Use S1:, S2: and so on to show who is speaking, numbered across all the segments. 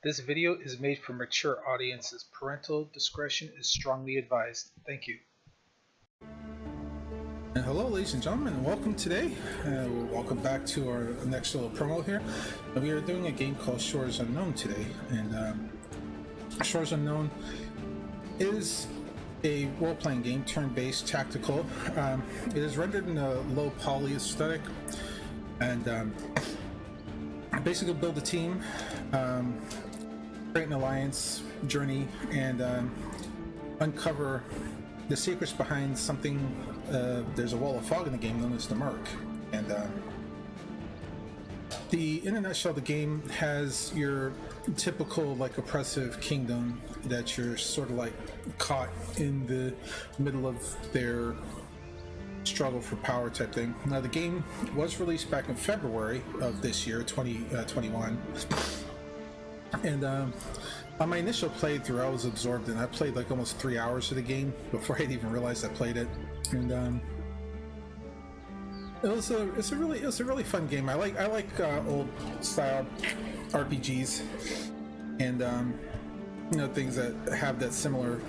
S1: This video is made for mature audiences. Parental discretion is strongly advised. Thank you.
S2: And hello, ladies and gentlemen, and welcome today. Welcome back to our next little promo here. We are doing a game called Shores Unknown today, and Shores Unknown is a role-playing game, turn-based, tactical. It is rendered in a low poly aesthetic, and basically build a team, create an alliance journey, and uncover the secrets behind something. There's a wall of fog in the game known as the Merc, and in a nutshell, the game has your typical like oppressive kingdom that you're sort of like caught in the middle of their struggle for power type thing. Now, the game was released back in February of this year, 2021, and on my initial playthrough, I was absorbed in. I played like almost 3 hours of the game before I'd even realized I played it, and it's a really fun game. I like old style RPGs, and things that have that similar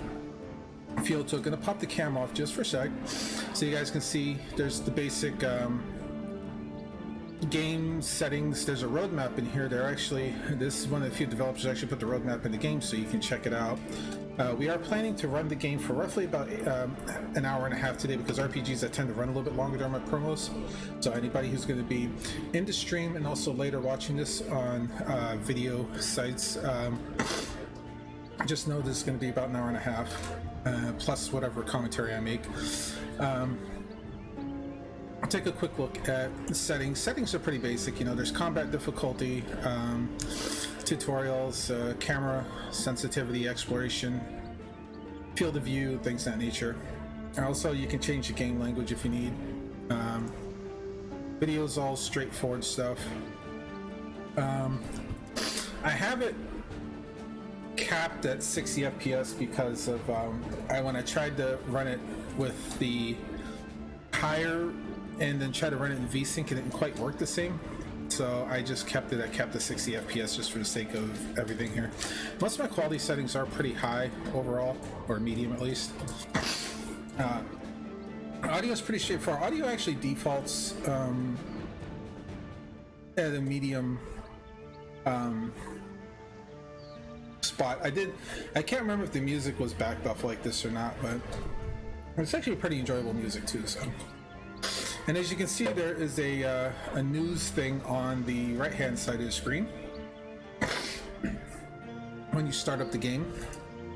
S2: feel to it. Gonna pop the cam off just for a sec so you guys can see. There's the basic game settings. There's a roadmap in here. This is one of the few developers actually put the roadmap in the game so you can check it out. We are planning to run the game for roughly about an hour and a half today, because RPGs that tend to run a little bit longer during my promos. So anybody who's going to be in the stream and also later watching this on video sites, just know this is going to be about an hour and a half, plus whatever commentary I make. I'll take a quick look at the settings. Settings are pretty basic. There's combat difficulty, tutorials, camera sensitivity, exploration, field of view, things of that nature. Also, you can change the game language if you need. Video's all straightforward stuff. I have it capped at 60 FPS because of when I tried to run it with the higher and then try to run it in VSync, it didn't quite work the same. So I just kept it at 60 FPS just for the sake of everything here. Most of my quality settings are pretty high overall, or medium at least. Audio is pretty straightforward. Audio actually defaults at a medium spot. I can't remember if the music was backed off like this or not, but it's actually pretty enjoyable music too. So. And as you can see, there is a news thing on the right-hand side of the screen when you start up the game.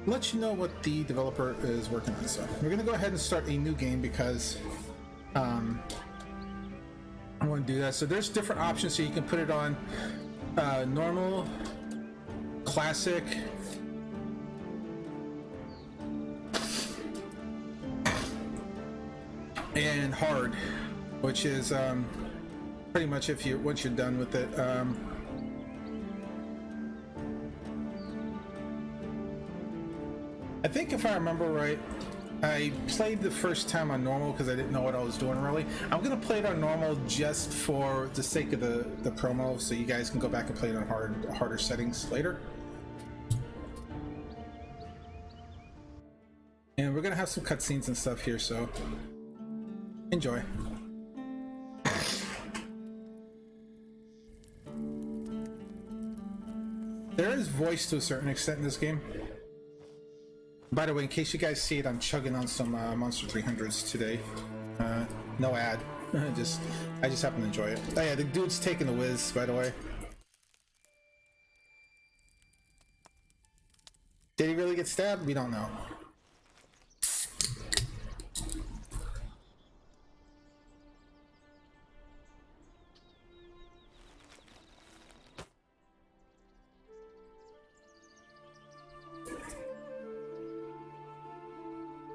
S2: Let you know what the developer is working on. So we're going to go ahead and start a new game because I want to do that. So there's different options, so you can put it on normal, classic, and hard, which is pretty much once you're done with it. I think if I remember right, I played the first time on normal because I didn't know what I was doing really. I'm gonna play it on normal just for the sake of the promo, so you guys can go back and play it on harder settings later. And we're gonna have some cutscenes and stuff here, so enjoy. There is voice to a certain extent in this game. By the way, in case you guys see it, I'm chugging on some Monster 300s today. No ad. I just happen to enjoy it. Oh yeah, the dude's taking the whiz, by the way. Did he really get stabbed? We don't know.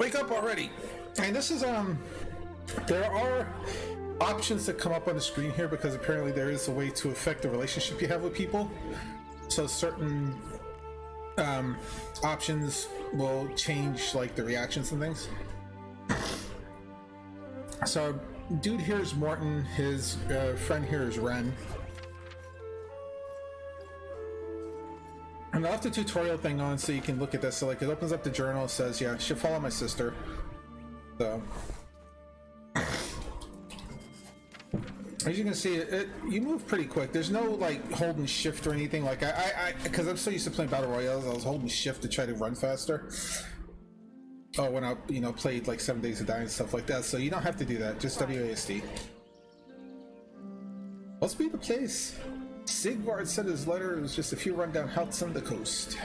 S2: Wake up already. And this is there are options that come up on the screen here because apparently there is a way to affect the relationship you have with people. So certain options will change like the reactions and things. So dude here is Morton, his friend here is Ren. And And I left the tutorial thing on so you can look at this. So like it opens up the journal, says, yeah, should follow my sister. So as you can see, you move pretty quick. There's no like holding shift or anything. Like because I'm so used to playing battle royales, I was holding shift to try to run faster. Oh, when I played like 7 Days to Die and stuff like that. So you don't have to do that. Just WASD. Let's be the place. Sigvard said his letter was just a few rundown huts on the coast.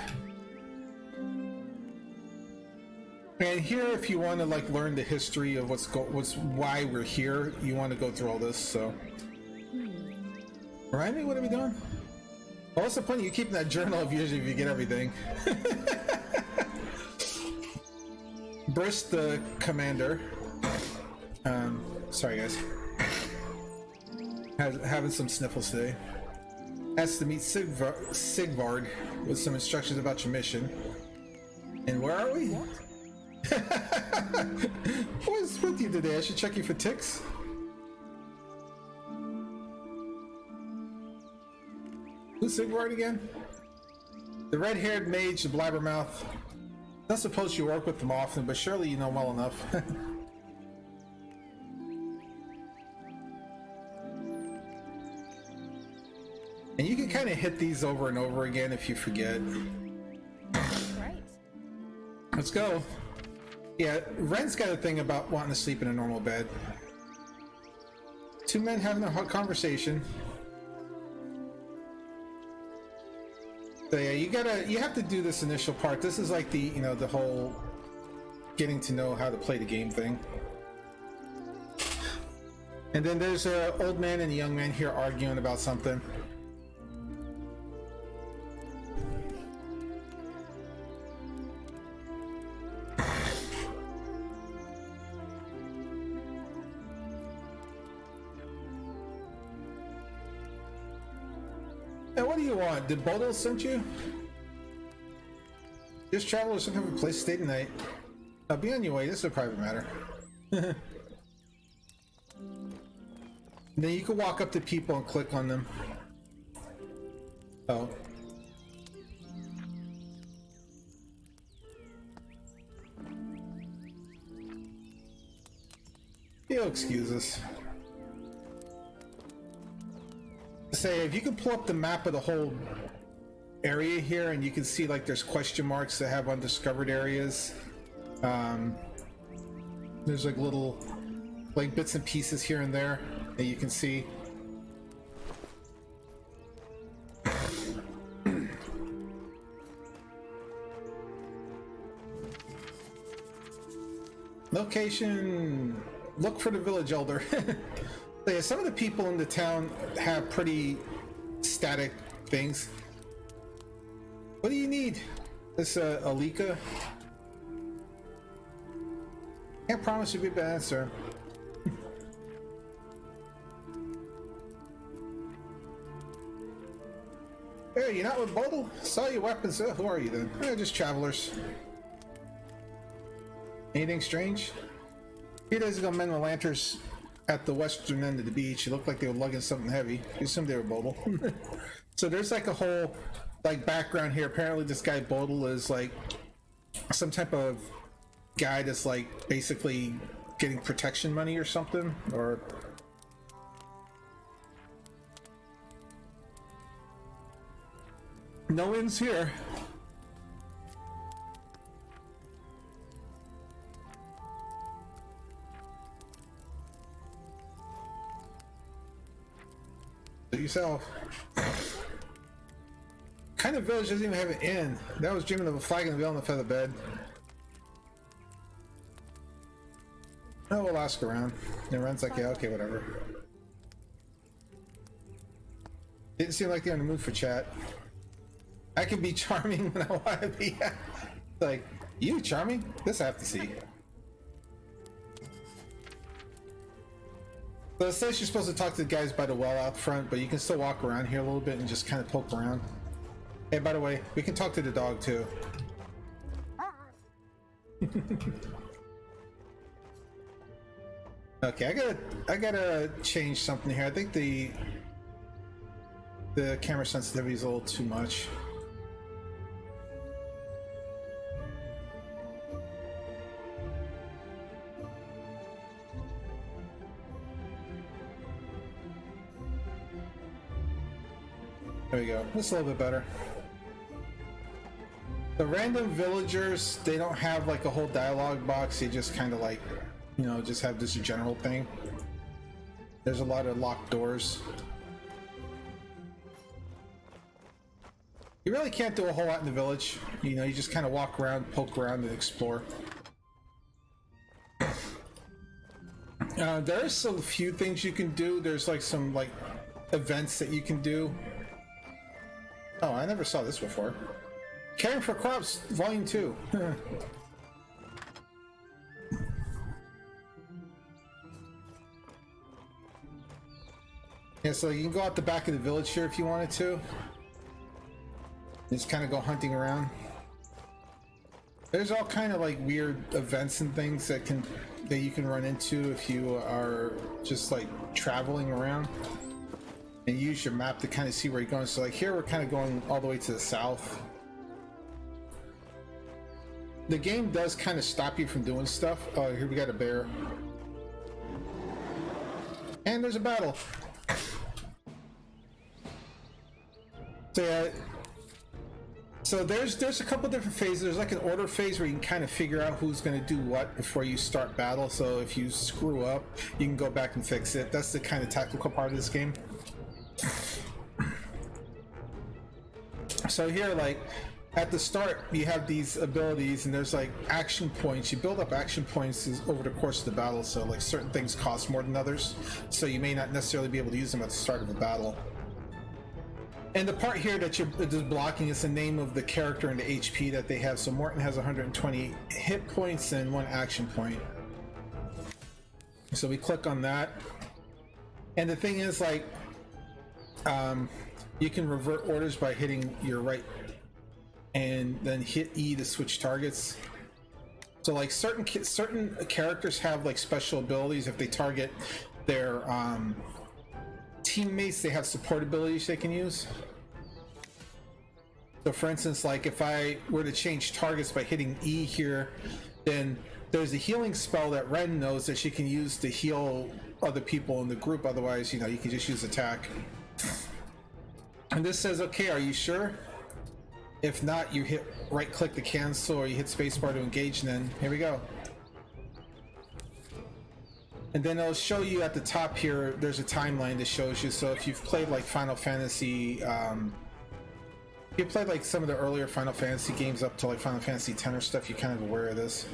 S2: And here, if you want to like learn the history of what's why we're here, you want to go through all this. So, remind me, what are we doing? Well, what's the point of you keeping that journal of usually if you get everything? Briss, the commander. Sorry guys. Having some sniffles today. Has to meet Sigvard with some instructions about your mission. And where are we? What is with you today? I should check you for ticks. Who's Sigvard again? The red-haired mage, the blabbermouth. Not supposed you work with them often, but surely you know him well enough. And you can kind of hit these over and over again if you forget.
S3: Right.
S2: Let's go. Yeah, Ren's got a thing about wanting to sleep in a normal bed. Two men having a hot conversation. So yeah, you have to do this initial part. This is like the, the whole getting to know how to play the game thing. And then there's an old man and a young man here arguing about something. Hey, what do you want? Did Bodil send you? Just travelers looking for a place to stay tonight. Now be on your way. This is a private matter. Then you can walk up to people and click on them. Oh. You'll excuse us. Say, if you can pull up the map of the whole area here, and you can see like there's question marks that have undiscovered areas. There's like little like bits and pieces here and there that you can see. Location, look for the village elder. So yeah, some of the people in the town have pretty static things. What do you need? This Alika? Can't promise you a good answer. Hey, you're not with Bodil? Saw your weapons. Who are you then? Just travelers. Anything strange? A few days ago, men with lanterns at the western end of the beach. It looked like they were lugging something heavy. You assume they were Bodil. So there's like a whole like background here. Apparently this guy Bodil is like some type of guy that's like basically getting protection money or something, or no inns here. Yourself. Kind of village doesn't even have an inn. That was dreaming of a flag in the wheel on the feather bed. Oh, we'll ask around. And Ren's like, yeah, okay, whatever. Didn't seem like they're in the mood for chat. I can be charming when I want to be. Like, you charming? This I have to see. So it says you're supposed to talk to the guys by the well out front, but you can still walk around here a little bit and just kind of poke around. Hey, by the way, we can talk to the dog too. Okay, I gotta change something here. I think the camera sensitivity is a little too much. There we go. That's a little bit better. The random villagers, they don't have like a whole dialogue box. They just kind of like, you know, just have this general thing. There's a lot of locked doors. You really can't do a whole lot in the village. You know, you just kind of walk around, poke around, and explore. There's some few things you can do. There's like some like events that you can do. Oh, I never saw this before. Caring for Crops, Volume 2. Yeah, so you can go out the back of the village here if you wanted to. Just kind of go hunting around. There's all kind of like weird events and things that you can run into if you are just like traveling around. And use your map to kind of see where you're going. So like here we're kind of going all the way to the south. The game does kind of stop you from doing stuff. Oh, here we got a bear. And there's a battle. So yeah, so there's a couple different phases. There's like an order phase where you can kind of figure out who's going to do what before you start battle. So if you screw up, you can go back and fix it. That's the kind of tactical part of this game. So here, like at the start, you have these abilities, and there's like action points. You build up action points over the course of the battle. So like certain things cost more than others, so you may not necessarily be able to use them at the start of a battle. And the part here that you're just blocking is the name of the character and the HP that they have. So Morton has 120 hit points and 1 action point. So we click on that, and the thing is like, you can revert orders by hitting your right and then hit E to switch targets. So like certain characters have like special abilities. If they target their teammates, they have support abilities they can use. So for instance, like if I were to change targets by hitting E here, then there's a healing spell that Ren knows that she can use to heal other people in the group. Otherwise, you know, you can just use attack. And this says, okay, are you sure? If not, you hit right click to cancel, or you hit spacebar to engage, and then here we go. And then it'll show you at the top here, there's a timeline that shows you. So if you've played like Final Fantasy, if you played like some of the earlier Final Fantasy games up to like Final Fantasy X or stuff, you're kind of aware of this.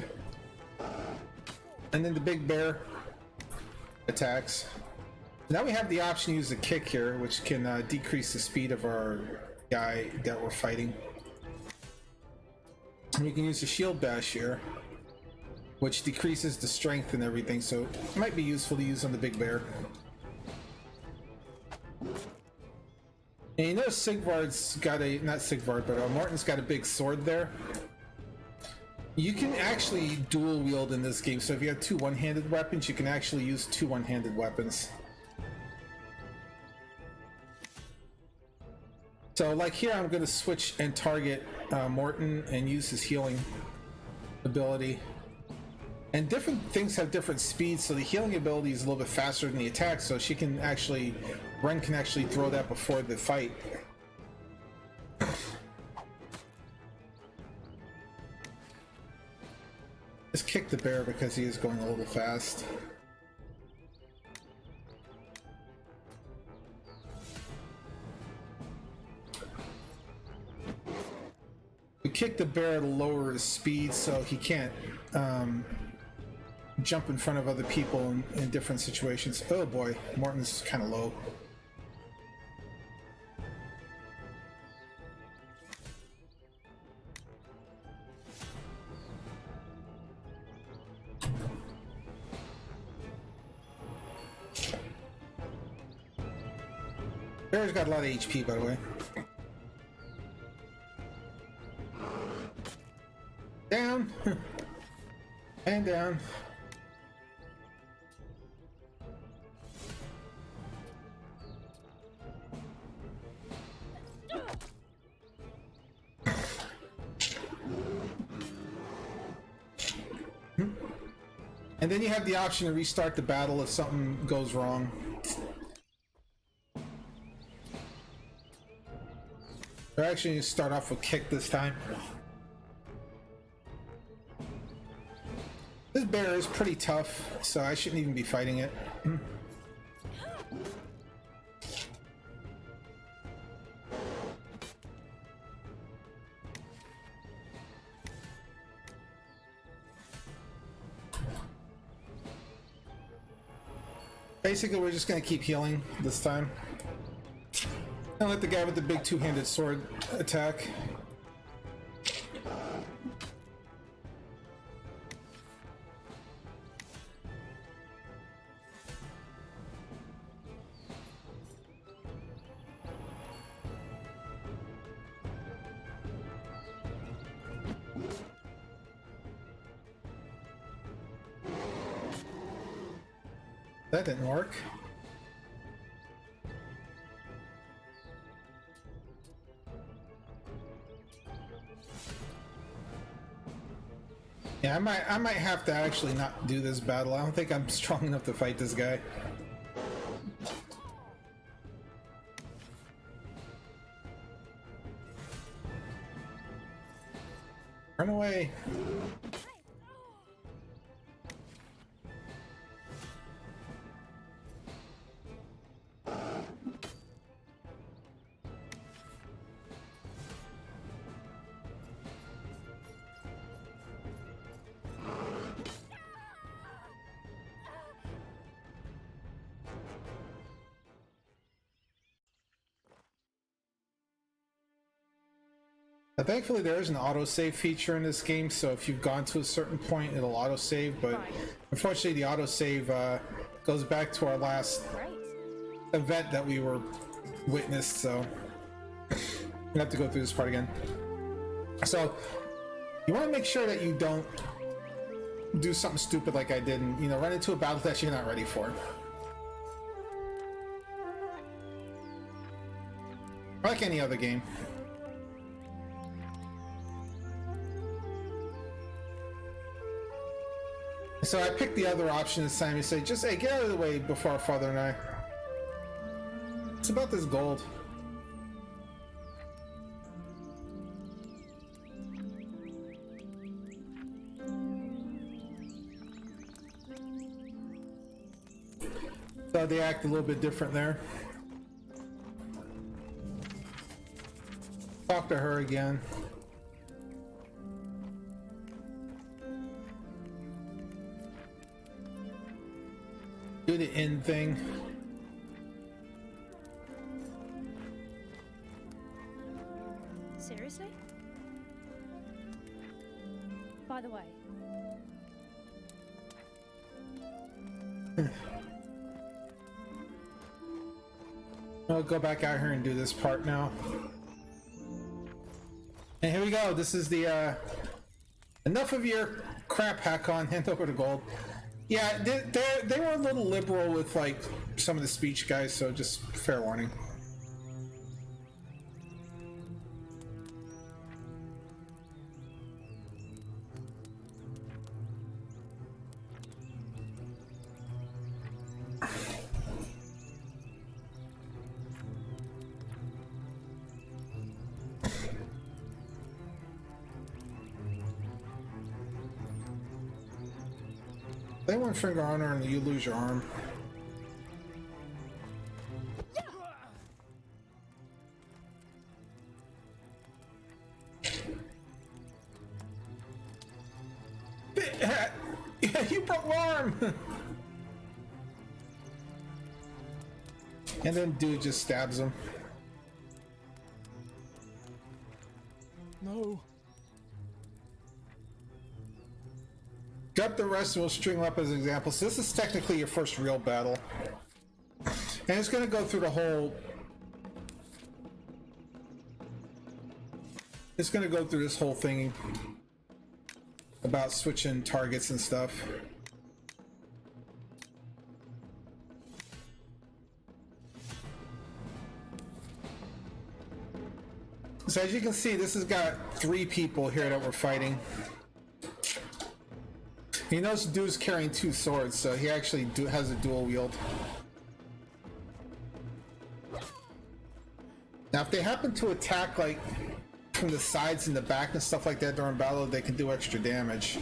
S2: And then the big bear attacks. Now we have the option to use the kick here, which can decrease the speed of our guy that we're fighting. And we can use the shield bash here, which decreases the strength and everything, so it might be useful to use on the big bear. And you know Sigvard's got a, not Sigvard, but Martin's got a big sword there. You can actually dual wield in this game, so if you have 2 one-handed weapons, you can actually use 2 one-handed weapons. So like here, I'm going to switch and target Morton and use his healing ability. And different things have different speeds, so the healing ability is a little bit faster than the attack, so she can actually, Ren can actually throw that before the fight. Just kick the bear because he is going a little fast. We kick the bear to lower his speed so he can't jump in front of other people in different situations. Oh boy, Morton's kind of low. Bear's got a lot of HP, by the way. Down! And down. And then you have the option to restart the battle if something goes wrong. We're actually going to start off with kick this time. This bear is pretty tough, so I shouldn't even be fighting it. Basically, we're just going to keep healing this time. And let the guy with the big two-handed sword attack. That didn't work. Yeah, I might have to actually not do this battle. I don't think I'm strong enough to fight this guy. Run away. Thankfully, there is an autosave feature in this game, so if you've gone to a certain point, it'll autosave, but unfortunately, the autosave goes back to our last event that we were witnessed, so we have to go through this part again. So, you want to make sure that you don't do something stupid like I did and, run into a battle that you're not ready for. Like any other game. So I picked the other option this time. You say, just, hey, get out of the way before our father and I. It's about this gold. So they act a little bit different there. Talk to her again. Do the end thing.
S3: Seriously? By the way.
S2: I'll go back out here and do this part now. And here we go. This is the enough of your crap, Hakon. Hand over the gold. Yeah, they were a little liberal with like some of the speech guys, so just fair warning. They one finger on her and you lose your arm. You broke my arm! And then dude just stabs him.
S4: No.
S2: Got the rest, and we'll string them up as examples. So this is technically your first real battle. And it's gonna go through the whole... It's gonna go through this whole thing about switching targets and stuff. So as you can see, this has got 3 people here that we're fighting. You notice the dude's carrying 2 swords, so he actually has a dual wield. Now, if they happen to attack like from the sides and the back and stuff like that during battle, they can do extra damage.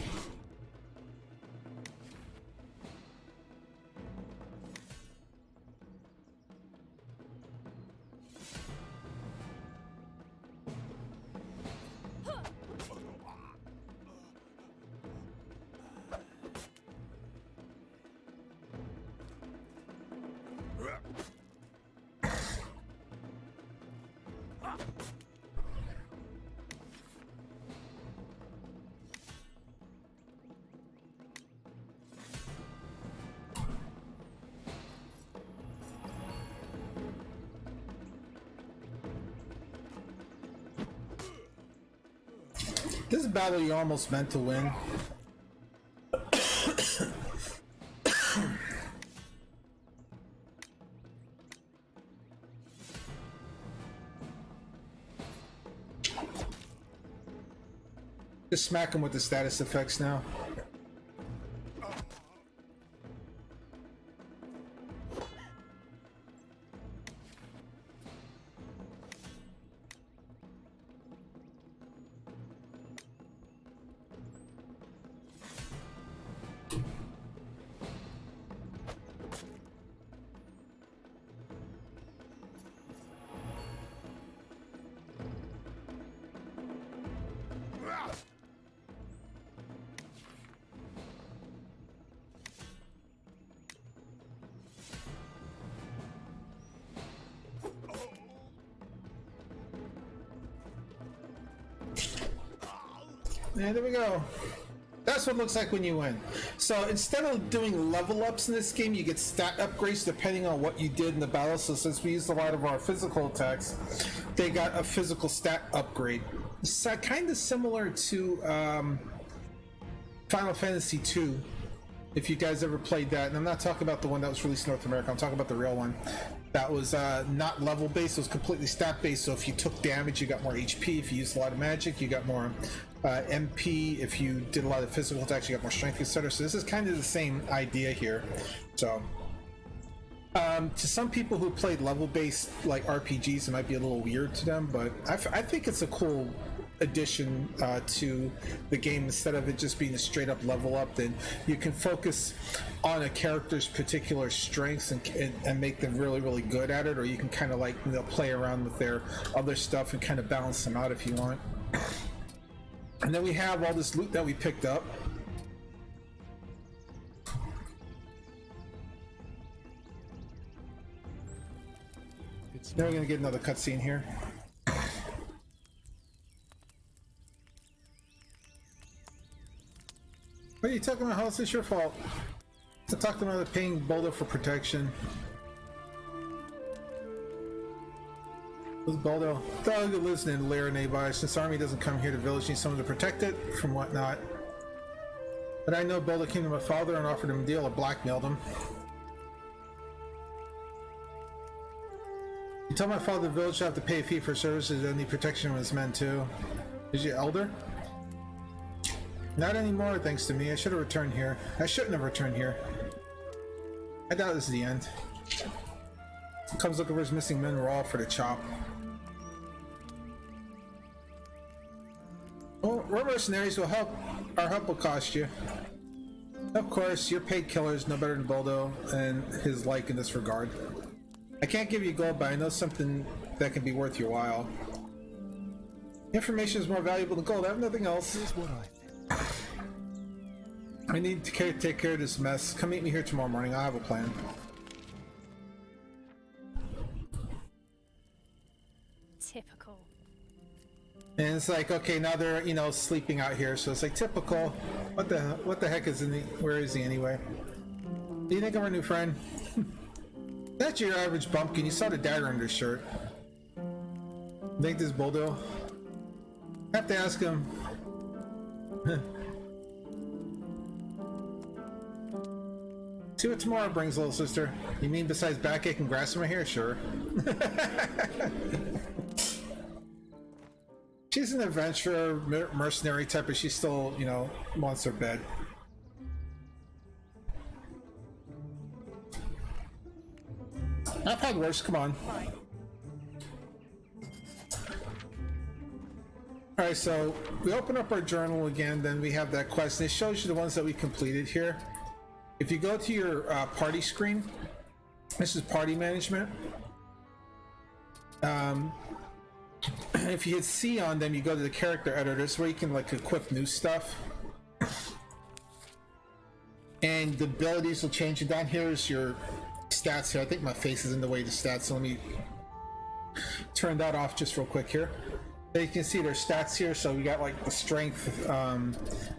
S2: This battle you're almost meant to win. Just smack him with the status effects now. And there we go. That's what it looks like when you win. So instead of doing level ups in this game, you get stat upgrades depending on what you did in the battle. So since we used a lot of our physical attacks, they got a physical stat upgrade. It's kind of similar to Final Fantasy II, if you guys ever played that. And I'm not talking about the one that was released in North America, I'm talking about the real one. That was not level based, it was completely stat based. So if you took damage, you got more HP. If you used a lot of magic, you got more MP. If you did a lot of physical attacks, you got more strength, etc. So this is kind of the same idea here. So to some people who played level based like RPGs, it might be a little weird to them, but I think it's a cool addition to the game. Instead of it just being a straight up level up, then you can focus on a character's particular strengths and make them really, really good at it, or you can kind of like, you know, play around with their other stuff and kind of balance them out if you want. And then we have all this loot that we picked up. Then we're gonna get another cutscene here. What are you talking about? How is this your fault? To talk to another paying Boulder for protection. Who's Boulder? Thug lives in Lair nearby. Since the army doesn't come here, the village needs someone to protect it from whatnot. But I know Boulder came to my father and offered him a deal or blackmailed him. He told my father the village should have to pay a fee for services and need protection of his men too. Is your elder? Not anymore, thanks to me. I should have returned here. I shouldn't have returned here. I doubt this is the end. He comes looking for his missing men. We're all for the chop. Well, we're mercenaries. Will help. Our help will cost you. Of course, you're paid killers, no better than Boldo and his like in this regard. I can't give you gold, but I know something that can be worth your while. Information is more valuable than gold. I have nothing else. Here's what I need to take care of this mess. Come meet me here tomorrow morning. I have a plan.
S3: Typical.
S2: And it's like, okay, now they're, you know, sleeping out here, so it's like typical. What the heck is in the, where is he anyway? Do you think I'm our new friend? That's your average bumpkin. You saw the dagger under his shirt. Think this Boldo? Have to ask him. See what tomorrow brings, little sister. You mean besides backache and grass in my hair? Sure. She's an adventurer, mercenary type, but she still, you know, wants her bed. I've had worse, come on. Alright, so we open up our journal again, then we have that quest, and it shows you the ones that we completed here. If you go to your party screen, this is party management. If you hit C on them, you go to the character editor. This is where you can like equip new stuff. And the abilities will change. And down here is your stats here. I think my face is in the way of the stats, so let me turn that off just real quick here. You can see their stats here. So we got like the strength,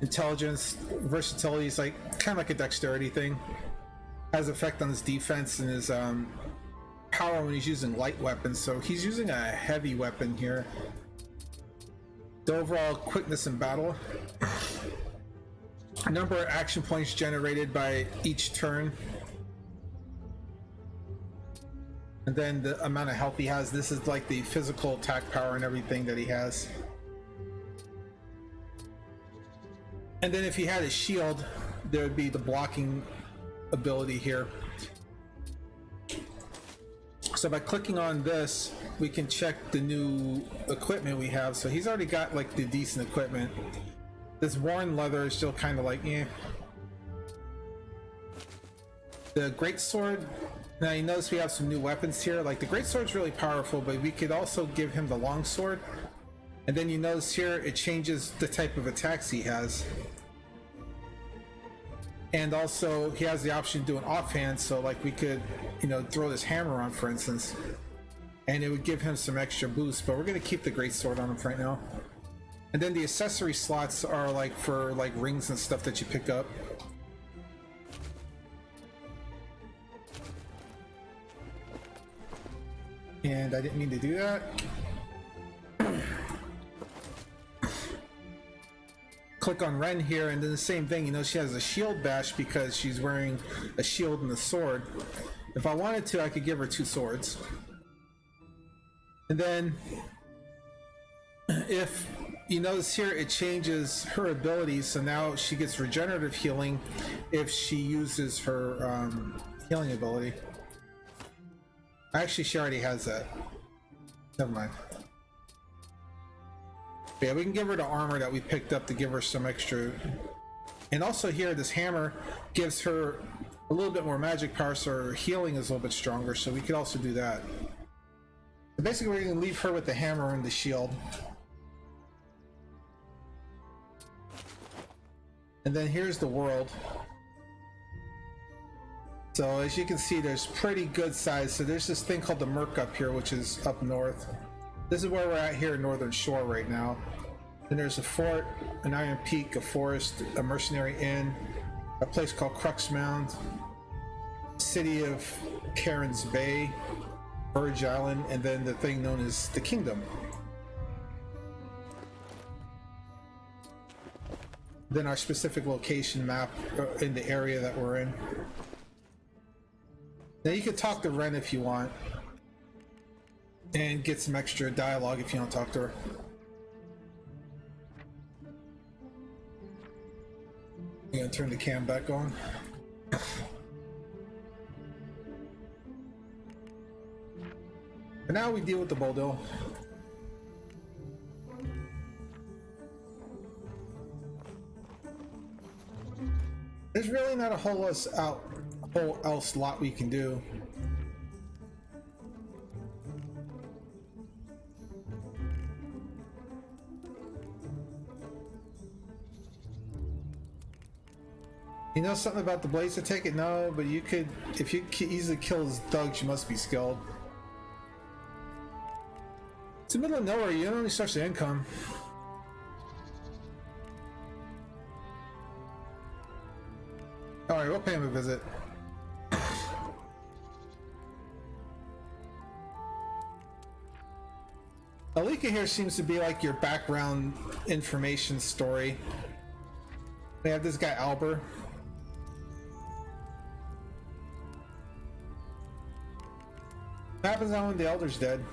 S2: intelligence, versatility is like kind of like a dexterity thing. Has effect on his defense and his power when he's using light weapons. So he's using a heavy weapon here. The overall quickness in battle. A number of action points generated by each turn. And then the amount of health he has. This is like the physical attack power and everything that he has. And then if he had a shield, there would be the blocking ability here. So by clicking on this, we can check the new equipment we have. So he's already got like the decent equipment. This worn leather is still kind of like, eh. The greatsword. Now you notice we have some new weapons here. Like the greatsword's really powerful, but we could also give him the longsword. And then you notice here it changes the type of attacks he has. And also he has the option to do an offhand, so like we could, you know, throw this hammer on, for instance, and it would give him some extra boost. But we're gonna keep the greatsword on him for right now. And then the accessory slots are like for like rings and stuff that you pick up. And I didn't mean to do that. Click on Ren here, and then the same thing. You know, she has a shield bash because she's wearing a shield and a sword. If I wanted to, I could give her two swords. And then if you notice here, it changes her abilities, so now she gets regenerative healing if she uses her healing ability. Actually, she already has that. Never mind. Yeah, we can give her the armor that we picked up to give her some extra. And also here, this hammer gives her a little bit more magic power, so her healing is a little bit stronger, so we could also do that. So basically, we're going to leave her with the hammer and the shield. And then here's the world. So as you can see, there's pretty good size. So there's this thing called the Merc up here, which is up north. This is where we're at here in Northern Shore right now. Then there's a fort, an Iron Peak, a forest, a mercenary inn, a place called Crux Mound, city of Karen's Bay, Burge Island, and then the thing known as the Kingdom. Then our specific location map in the area that we're in. Now you can talk to Ren if you want, and get some extra dialogue if you don't talk to her. I'm gonna turn the cam back on. And now we deal with the Boldil. There's really not a whole else lot we can do. You know something about the blades to take it? No, but you could, if you easily kill his thugs, you must be skilled. It's the middle of nowhere, you don't have any source of income. Alright, we'll pay him a visit. Alika here seems to be like your background information story. We have this guy Albert. What happens now when the Elder's dead?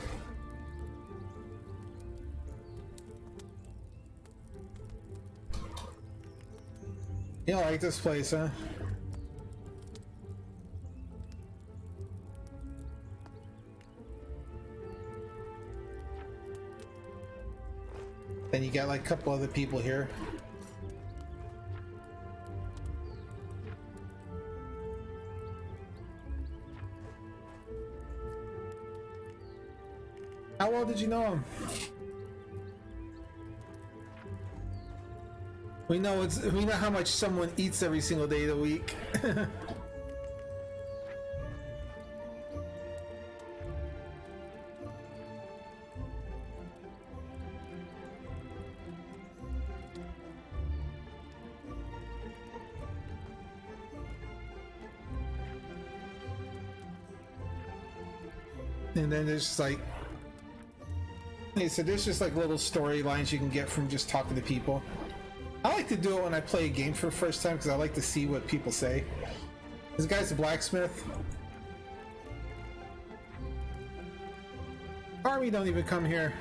S2: You don't like this place, huh? Then you got like a couple other people here. How well did you know him? We know how much someone eats every single day of the week. And then there's just like so there's just like little storylines you can get from just talking to people. I like to do it when I play a game for the first time because I like to see what people say. This guy's a blacksmith. Army don't even come here.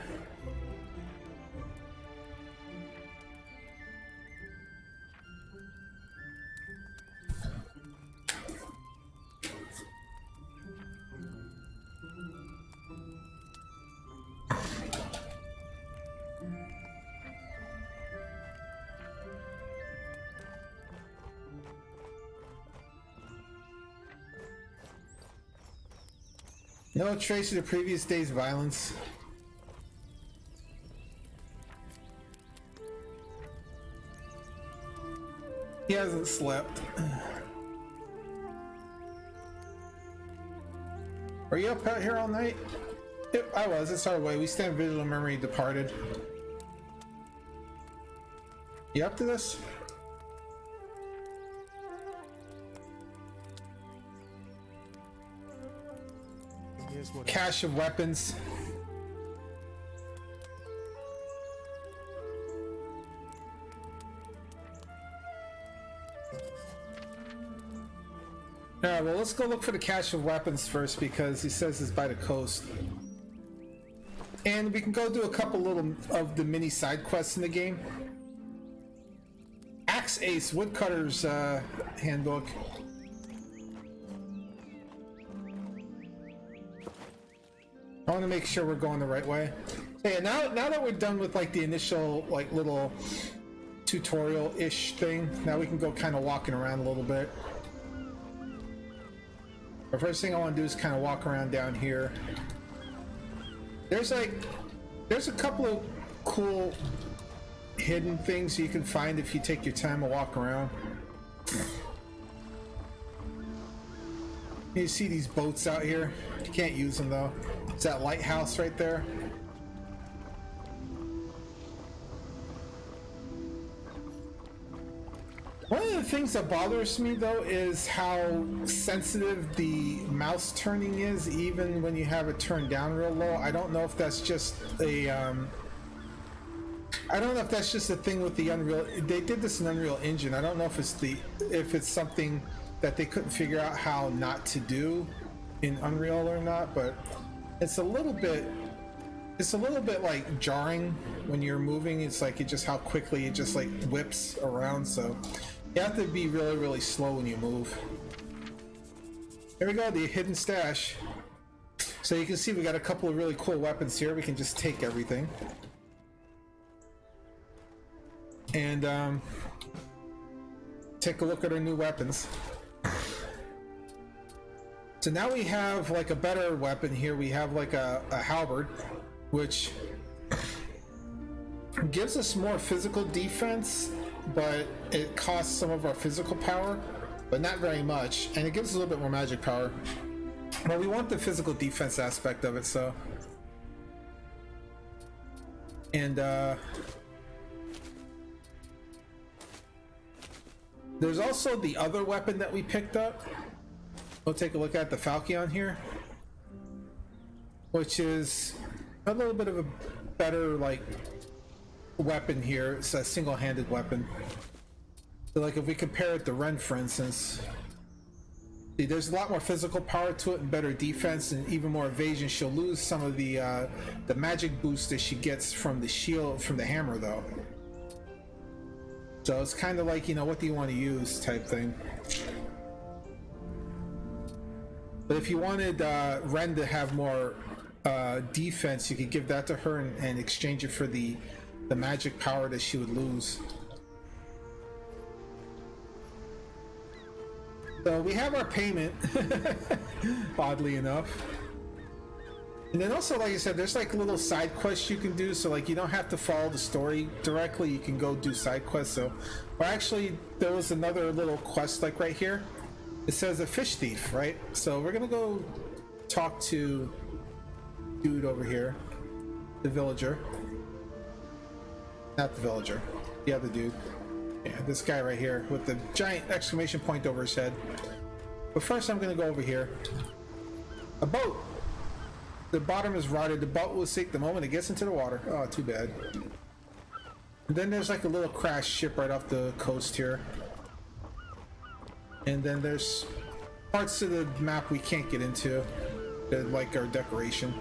S2: No trace of the previous day's violence. He hasn't slept. Are you up out here all night? Yep, I was. It's our way. We stand visual memory departed. You up to this? Cache of weapons. Alright, well, let's go look for the cache of weapons first because he says it's by the coast. And we can go do a couple little of the mini side quests in the game. Axe Ace Woodcutter's handbook. I want to make sure we're going the right way. So yeah, now that we're done with like the initial like little tutorial-ish thing, now we can go kind of walking around a little bit. The first thing I want to do is kind of walk around down here. There's a couple of cool hidden things you can find if you take your time to walk around. You see these boats out here? You can't use them though. It's that lighthouse right there. One of the things that bothers me though is how sensitive the mouse turning is, even when you have it turned down real low. I don't know if that's just a I don't know if that's just a thing with the Unreal. They did this in Unreal Engine. I don't know if it's something that they couldn't figure out how not to do in Unreal or not, but it's a little bit like jarring when you're moving. It's like how quickly it just like whips around, so you have to be really, really slow when you move. Here we go, the hidden stash. So you can see we got a couple of really cool weapons here. We can just take everything. And take a look at our new weapons. So now we have like a better weapon here. We have like a halberd, which gives us more physical defense, but it costs some of our physical power, but not very much. And it gives us a little bit more magic power. But we want the physical defense aspect of it, so. And there's also the other weapon that we picked up. We'll take a look at the Falchion here, which is a little bit of a better like weapon here. It's a single-handed weapon. So like if we compare it to Ren, for instance, see, there's a lot more physical power to it and better defense and even more evasion. She'll lose some of the magic boost that she gets from the shield, from the hammer though. So it's kind of like, you know, what do you want to use type thing. But if you wanted Ren to have more defense, you could give that to her and exchange it for the the magic power that she would lose. So we have our payment, oddly enough. And then also, like I said, there's like little side quests you can do, so like you don't have to follow the story directly, you can go do side quests. So, or actually, there was another little quest like right here. It says a fish thief, right? So we're gonna go talk to dude over here, the villager. Not the villager, the other dude. Yeah, this guy right here with the giant exclamation point over his head. But first I'm gonna go over here. A boat! The bottom is rotted. The boat will sink the moment it gets into the water. Oh, too bad. And then there's like a little crashed ship right off the coast here. And then there's parts of the map we can't get into. Like our decoration.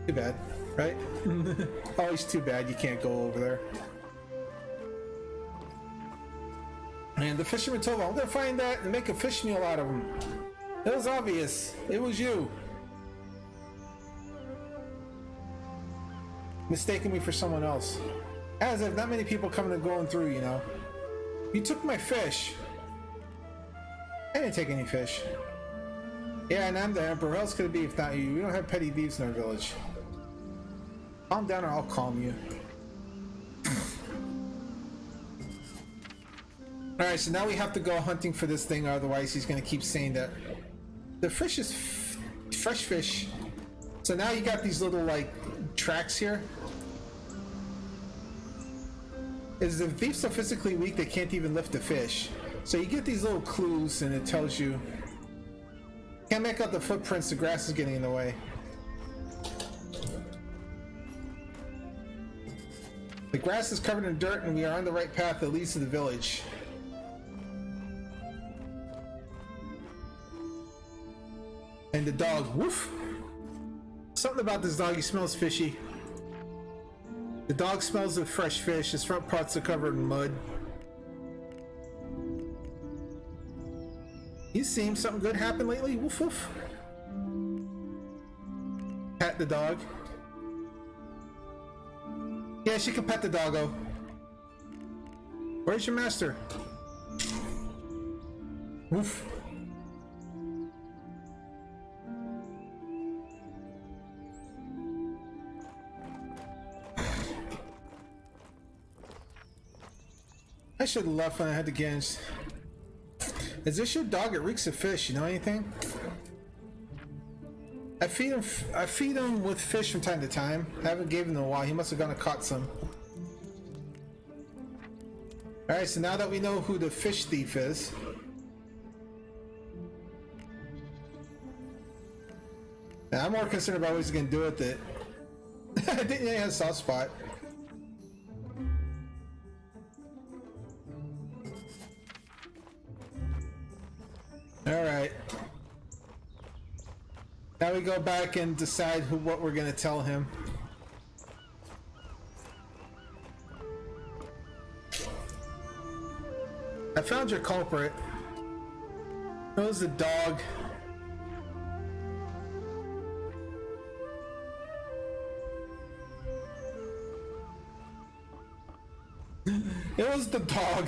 S2: Too bad, right? Always too bad you can't go over there. And the fisherman told him, I'm gonna find that and make a fish meal out of him. It was obvious. It was you. Mistaking me for someone else. As if not many people coming and going through, you know. You took my fish. I didn't take any fish. Yeah, and I'm the emperor. Who else could it be if not you? We don't have petty thieves in our village. Calm down or I'll calm you. Alright, so now we have to go hunting for this thing, otherwise he's going to keep saying that the fish is fresh fish. So now you got these little like tracks here. Is the thief so physically weak they can't even lift a fish? So you get these little clues and it tells you. Can't make out the footprints, the grass is getting in the way. The grass is covered in dirt and we are on the right path that leads to the village. And the dog, woof! Something about this dog, he smells fishy. The dog smells of fresh fish, his front parts are covered in mud. You seen something good happen lately? Woof woof. Pat the dog. Yeah, she can pet the doggo. Where's your master? Woof. I should have left when I had the games. Is this your dog? It reeks of fish. You know anything? I feed him with fish from time to time. I haven't given him in a while. He must have gone and caught some. Alright, so now that we know who the fish thief is. Now, I'm more concerned about what he's going to do with it. I didn't have a soft spot. Alright. Now we go back and decide what we're gonna tell him. I found your culprit. It was the dog. It was the dog.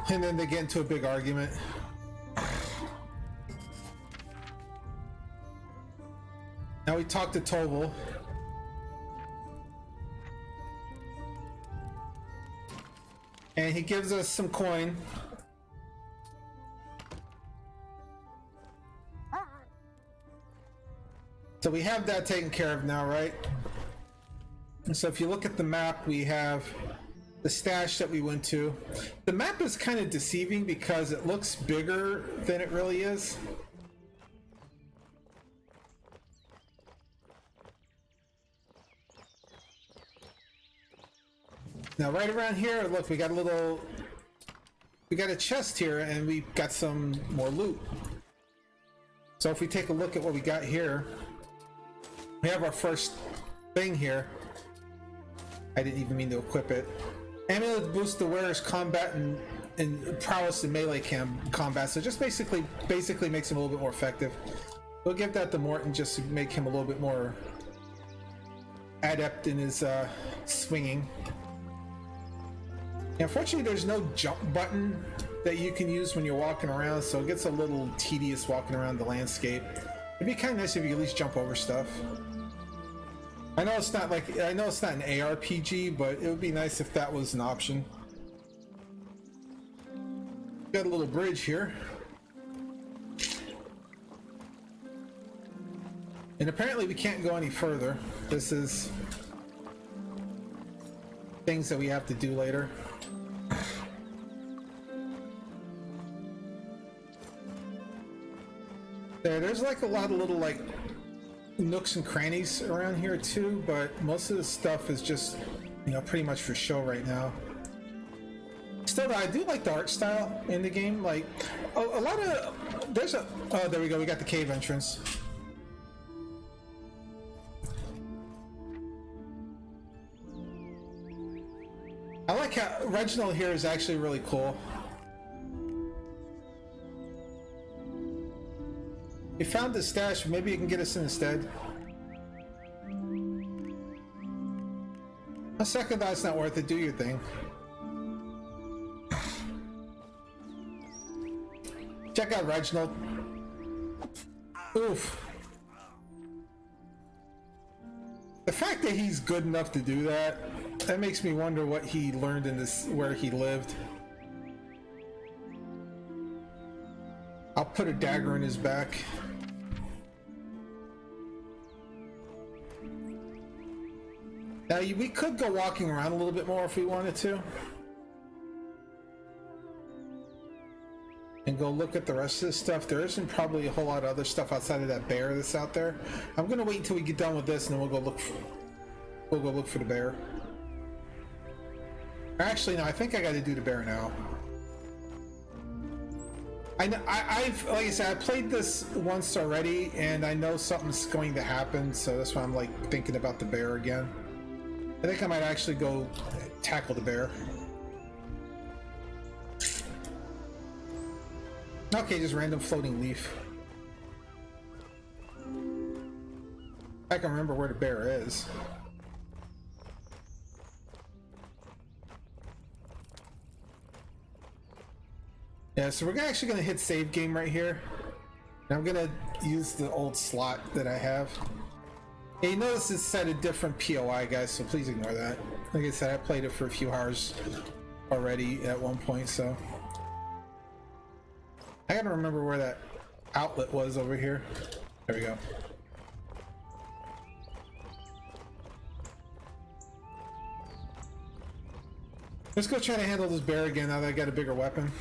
S2: And then they get into a big argument. Now we talk to Toval. And he gives us some coin. So we have that taken care of now, right? And so if you look at the map, we have the stash that we went to. The map is kind of deceiving because it looks bigger than it really is. Now right around here, look, we got a chest here and we got some more loot. So if we take a look at what we got here, we have our first thing here. I didn't even mean to equip it. Amulet boosts the wearer's combat and prowess in melee combat, so just basically makes him a little bit more effective. We'll give that to Morton just to make him a little bit more adept in his swinging. Unfortunately, there's no jump button that you can use when you're walking around, so it gets a little tedious walking around the landscape. It'd be kind of nice if you could at least jump over stuff. I know it's not an ARPG, but it would be nice if that was an option. Got a little bridge here. And apparently we can't go any further. This is things that we have to do later. There's like a lot of little like nooks and crannies around here too, but most of the stuff is just, you know, pretty much for show right now. Still though, I do like the art style in the game. Like a lot of oh, there we go, we got the cave entrance. I like how Reginald here is actually really cool. We found the stash, maybe you can get us in instead. A second thought, it's not worth it. Do your thing. Check out Reginald. Oof. The fact that he's good enough to do that, that makes me wonder what he learned in this, where he lived. I'll put a dagger in his back. Now, we could go walking around a little bit more if we wanted to. And go look at the rest of this stuff. There isn't probably a whole lot of other stuff outside of that bear that's out there. I'm gonna wait until we get done with this and then we'll go look for the bear. Actually, no, I think I gotta do the bear now. I've like I said, I played this once already and I know something's going to happen, so that's why I'm like thinking about the bear again. I think I might actually go tackle the bear. Okay, just random floating leaf. I can remember where the bear is. Yeah, so we're actually going to hit save game right here. And I'm going to use the old slot that I have. And you notice it's set a different POI, guys, so please ignore that. Like I said, I played it for a few hours already at one point, so... I gotta remember where that outlet was over here. There we go. Let's go try to handle this bear again now that I got a bigger weapon.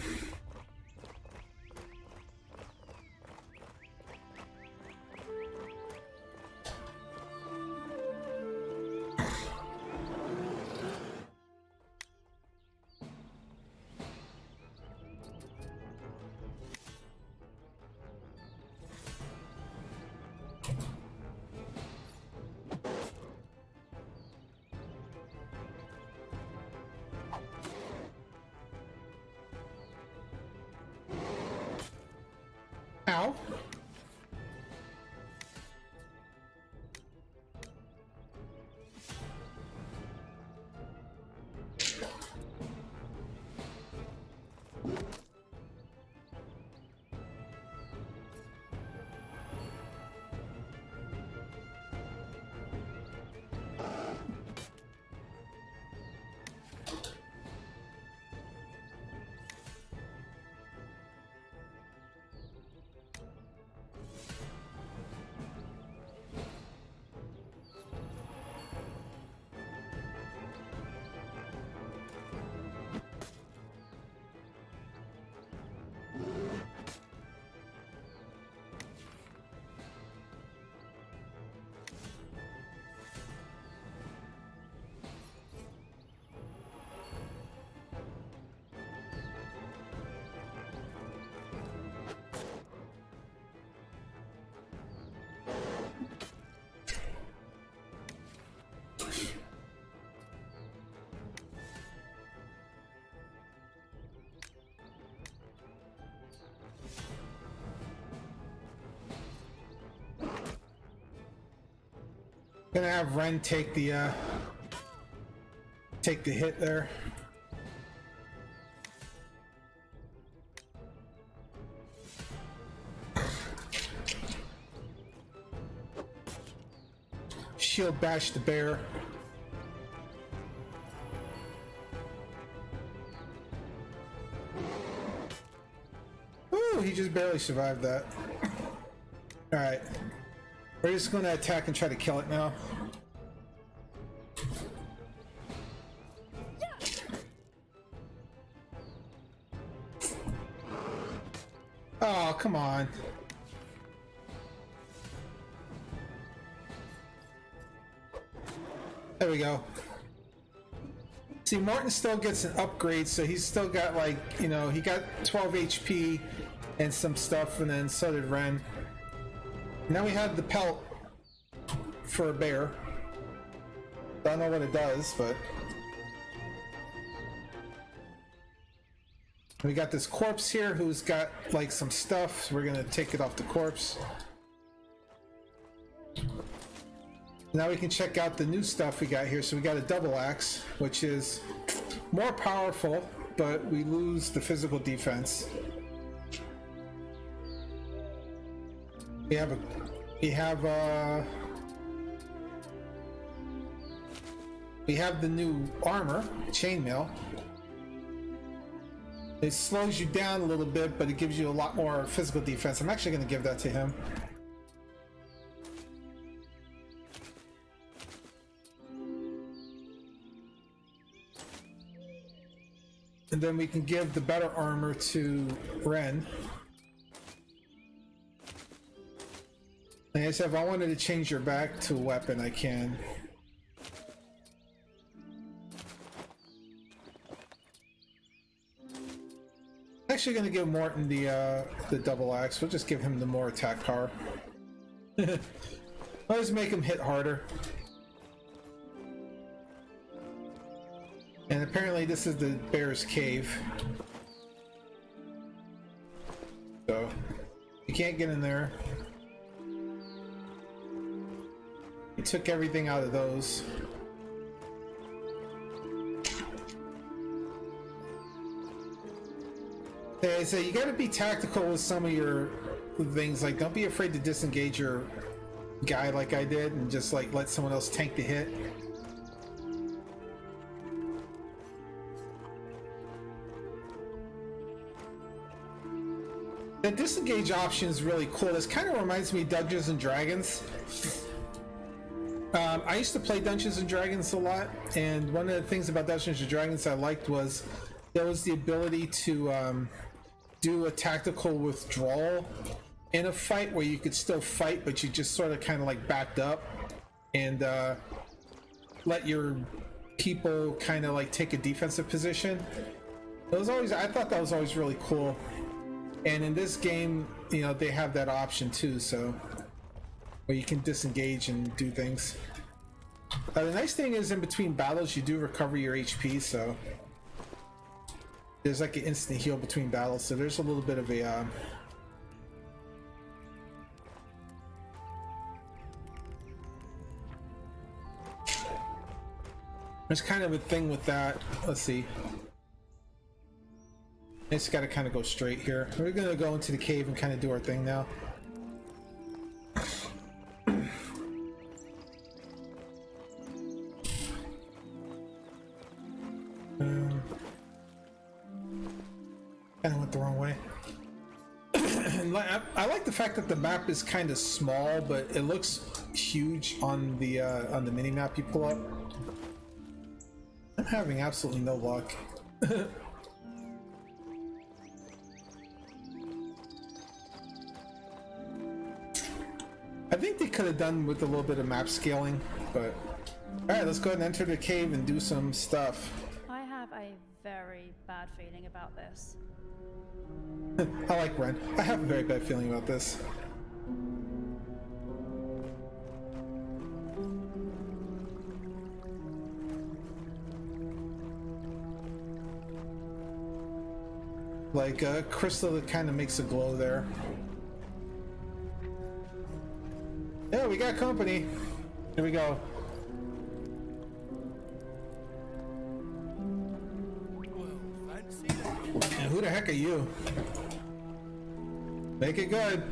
S2: Ow. Gonna have Ren take the hit there. Shield bash the bear. Ooh, he just barely survived that. Alright. We're just gonna attack and try to kill it now. Oh, come on. There we go. See, Martin still gets an upgrade, so he's still got, like, you know, he got 12 HP and some stuff, and then so did Ren. Now we have the pelt for a bear. Don't know what it does, but we got this corpse here who's got like some stuff, so we're gonna take it off the corpse. Now we can check out the new stuff we got here. So we got a double axe, which is more powerful, but we lose the physical defense. We have the new armor, chainmail. It slows you down a little bit, but it gives you a lot more physical defense. I'm actually going to give that to him. And then we can give the better armor to Ren. Like I said, if I wanted to change your back to a weapon, I can. Actually going to give Morton the double axe. We'll just give him the more attack power. Let's make him hit harder. And apparently this is the bear's cave. So you can't get in there. He took everything out of those. So you gotta be tactical with some of your things. Like, don't be afraid to disengage your guy like I did and just like let someone else tank the hit. The disengage option is really cool. This kind of reminds me of Dungeons and Dragons. I used to play Dungeons and Dragons a lot, and one of the things about Dungeons and Dragons I liked was there was the ability to do a tactical withdrawal in a fight where you could still fight, but you just sort of kind of like backed up and let your people kind of like take a defensive position. It was always, I thought that was always really cool. And in this game, you know, they have that option too, so where you can disengage and do things. The nice thing is in between battles you do recover your HP, so there's like an instant heal between battles, so there's a little bit of a there's kind of a thing with that. Let's see. I just gotta kind of go straight here. We're gonna go into the cave and kind of do our thing now. Kind of went the wrong way. I like the fact that the map is kind of small, but it looks huge on the mini map you pull up. I'm having absolutely no luck. I think they could have done with a little bit of map scaling, but alright, let's go ahead and enter the cave and do some stuff.
S3: I have a very bad feeling about this.
S2: I like Ren. I have a very bad feeling about this. Like a crystal that kind of makes a glow there. Yeah, we got company. Here we go. And who the heck are you? Make it good.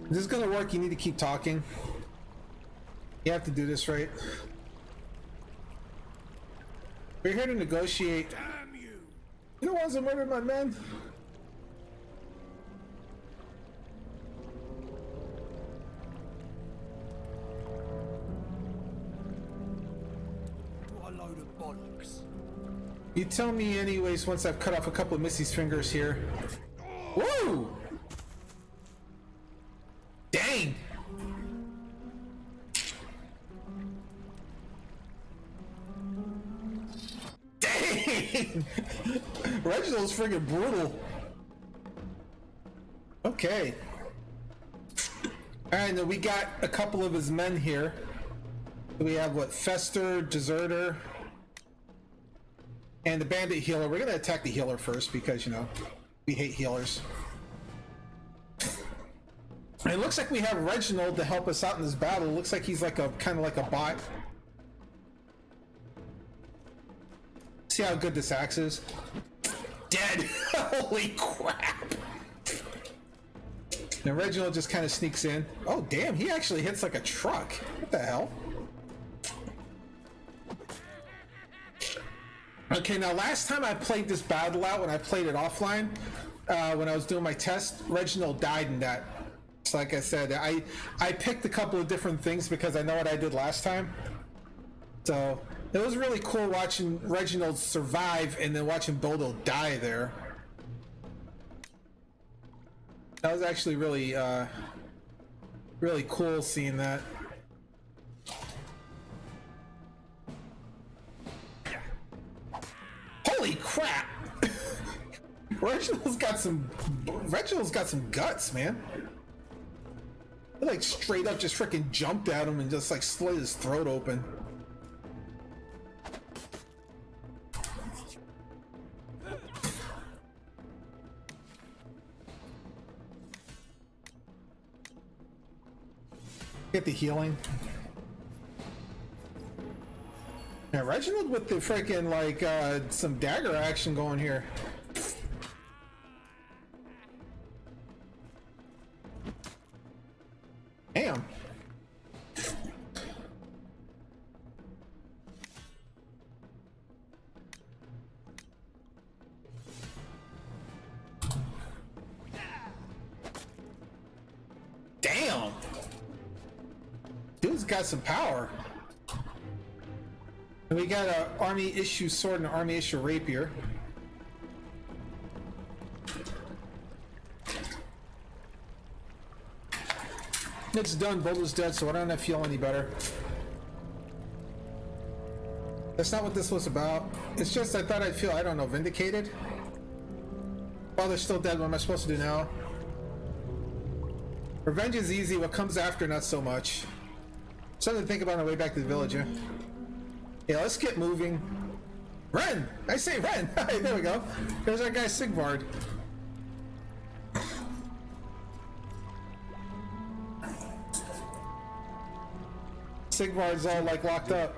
S2: If this is gonna work, you need to keep talking. You have to do this right. We're here to negotiate.
S4: Damn you!
S2: You're the ones that murdered my men.
S4: What a load of bollocks.
S2: You tell me anyways once I've cut off a couple of Missy's fingers here. Woo! Dang! Dang! Reginald's friggin' brutal. Okay. Alright, now we got a couple of his men here. We have what? Fester, Deserter, and the bandit healer. We're gonna attack the healer first because, you know, we hate healers. And it looks like we have Reginald to help us out in this battle. It looks like he's like a kind of like a bot. See how good this axe is? Dead! Holy crap! And Reginald just kind of sneaks in. Oh damn, he actually hits like a truck. What the hell? Okay, now last time I played this battle out, when I played it offline, when I was doing my test, Reginald died in that. So like I said, I picked a couple of different things because I know what I did last time. So it was really cool watching Reginald survive and then watching Bodo die there. That was actually really, really cool seeing that. Holy crap! Reginald's got some guts, man. He like straight up just freaking jumped at him and just like slit his throat open. Get the healing. Yeah, Reginald with the freaking like some dagger action going here. Damn. Damn. Dude's got some power. And we got an army issue sword and an army issue rapier. It's done. Boulder's dead, so I don't feel any better. That's not what this was about. It's just I thought I'd feel, I don't know, vindicated. While they're still dead, what am I supposed to do now? Revenge is easy. What comes after, not so much. Something to think about on the way back to the village, yeah? Yeah, let's get moving. Ren! I say Ren! There we go. There's our guy Sigvard. Sigvard's all like locked up.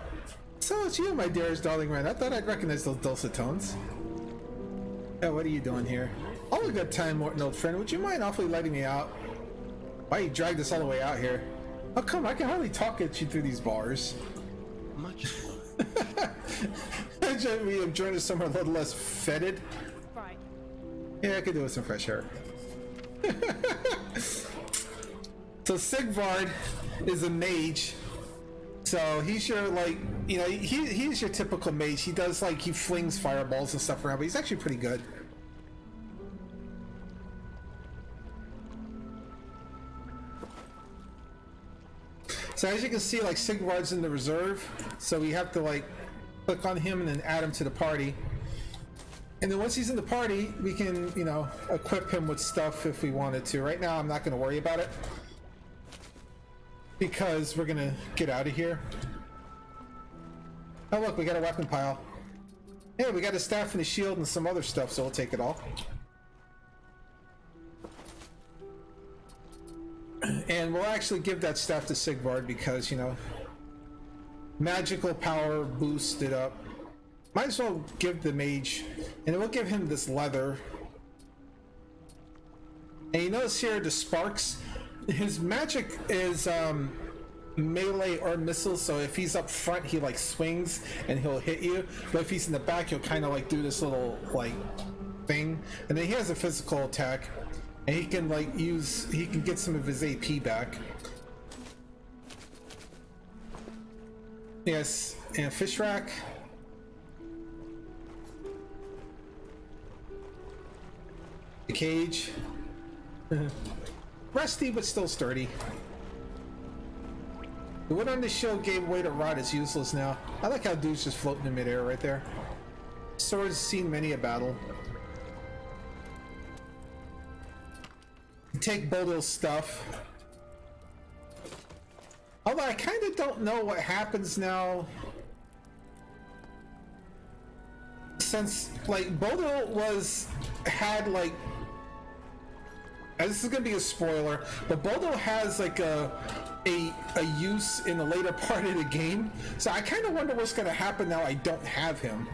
S2: So it's you, my dearest darling Ren. I thought I'd recognize those dulcet tones. Yeah, what are you doing here? All a good time, Morton, old friend. Would you mind awfully letting me out? Why you dragged us all the way out here? Oh, come, I can hardly talk at you through these bars.
S4: Much.
S2: We have joined us somewhere a little less fetid.
S3: Right.
S2: Yeah, I could do with some fresh air. So Sigvard is a mage. So he's your, like, you know, he's your typical mage. He does, like, he flings fireballs and stuff around, but he's actually pretty good. So as you can see, like, Sigvard's in the reserve, so we have to, like, click on him and then add him to the party. And then once he's in the party, we can, you know, equip him with stuff if we wanted to. Right now, I'm not going to worry about it, because we're going to get out of here. Oh, look, we got a weapon pile. Yeah, we got a staff and a shield and some other stuff, so we'll take it all. And we'll actually give that staff to Sigvard because, you know, magical power boosted up. Might as well give the mage, and we'll give him this leather. And you notice here the sparks, his magic is melee or missiles, so if he's up front he like swings and he'll hit you, but if he's in the back he'll kind of like do this little like thing, and then he has a physical attack, and he can like he can get some of his AP back. Yes, and fish rack. The cage. Rusty but still sturdy. The wood on the shield gave way to rot is useless now. I like how dude's just floating in midair right there. Sword's seen many a battle. Take Bodil's stuff. Although I kind of don't know what happens now. Since, like, Bodil had, like... This is gonna be a spoiler, but Bodil has, like, a use in the later part of the game. So I kind of wonder what's gonna happen now I don't have him.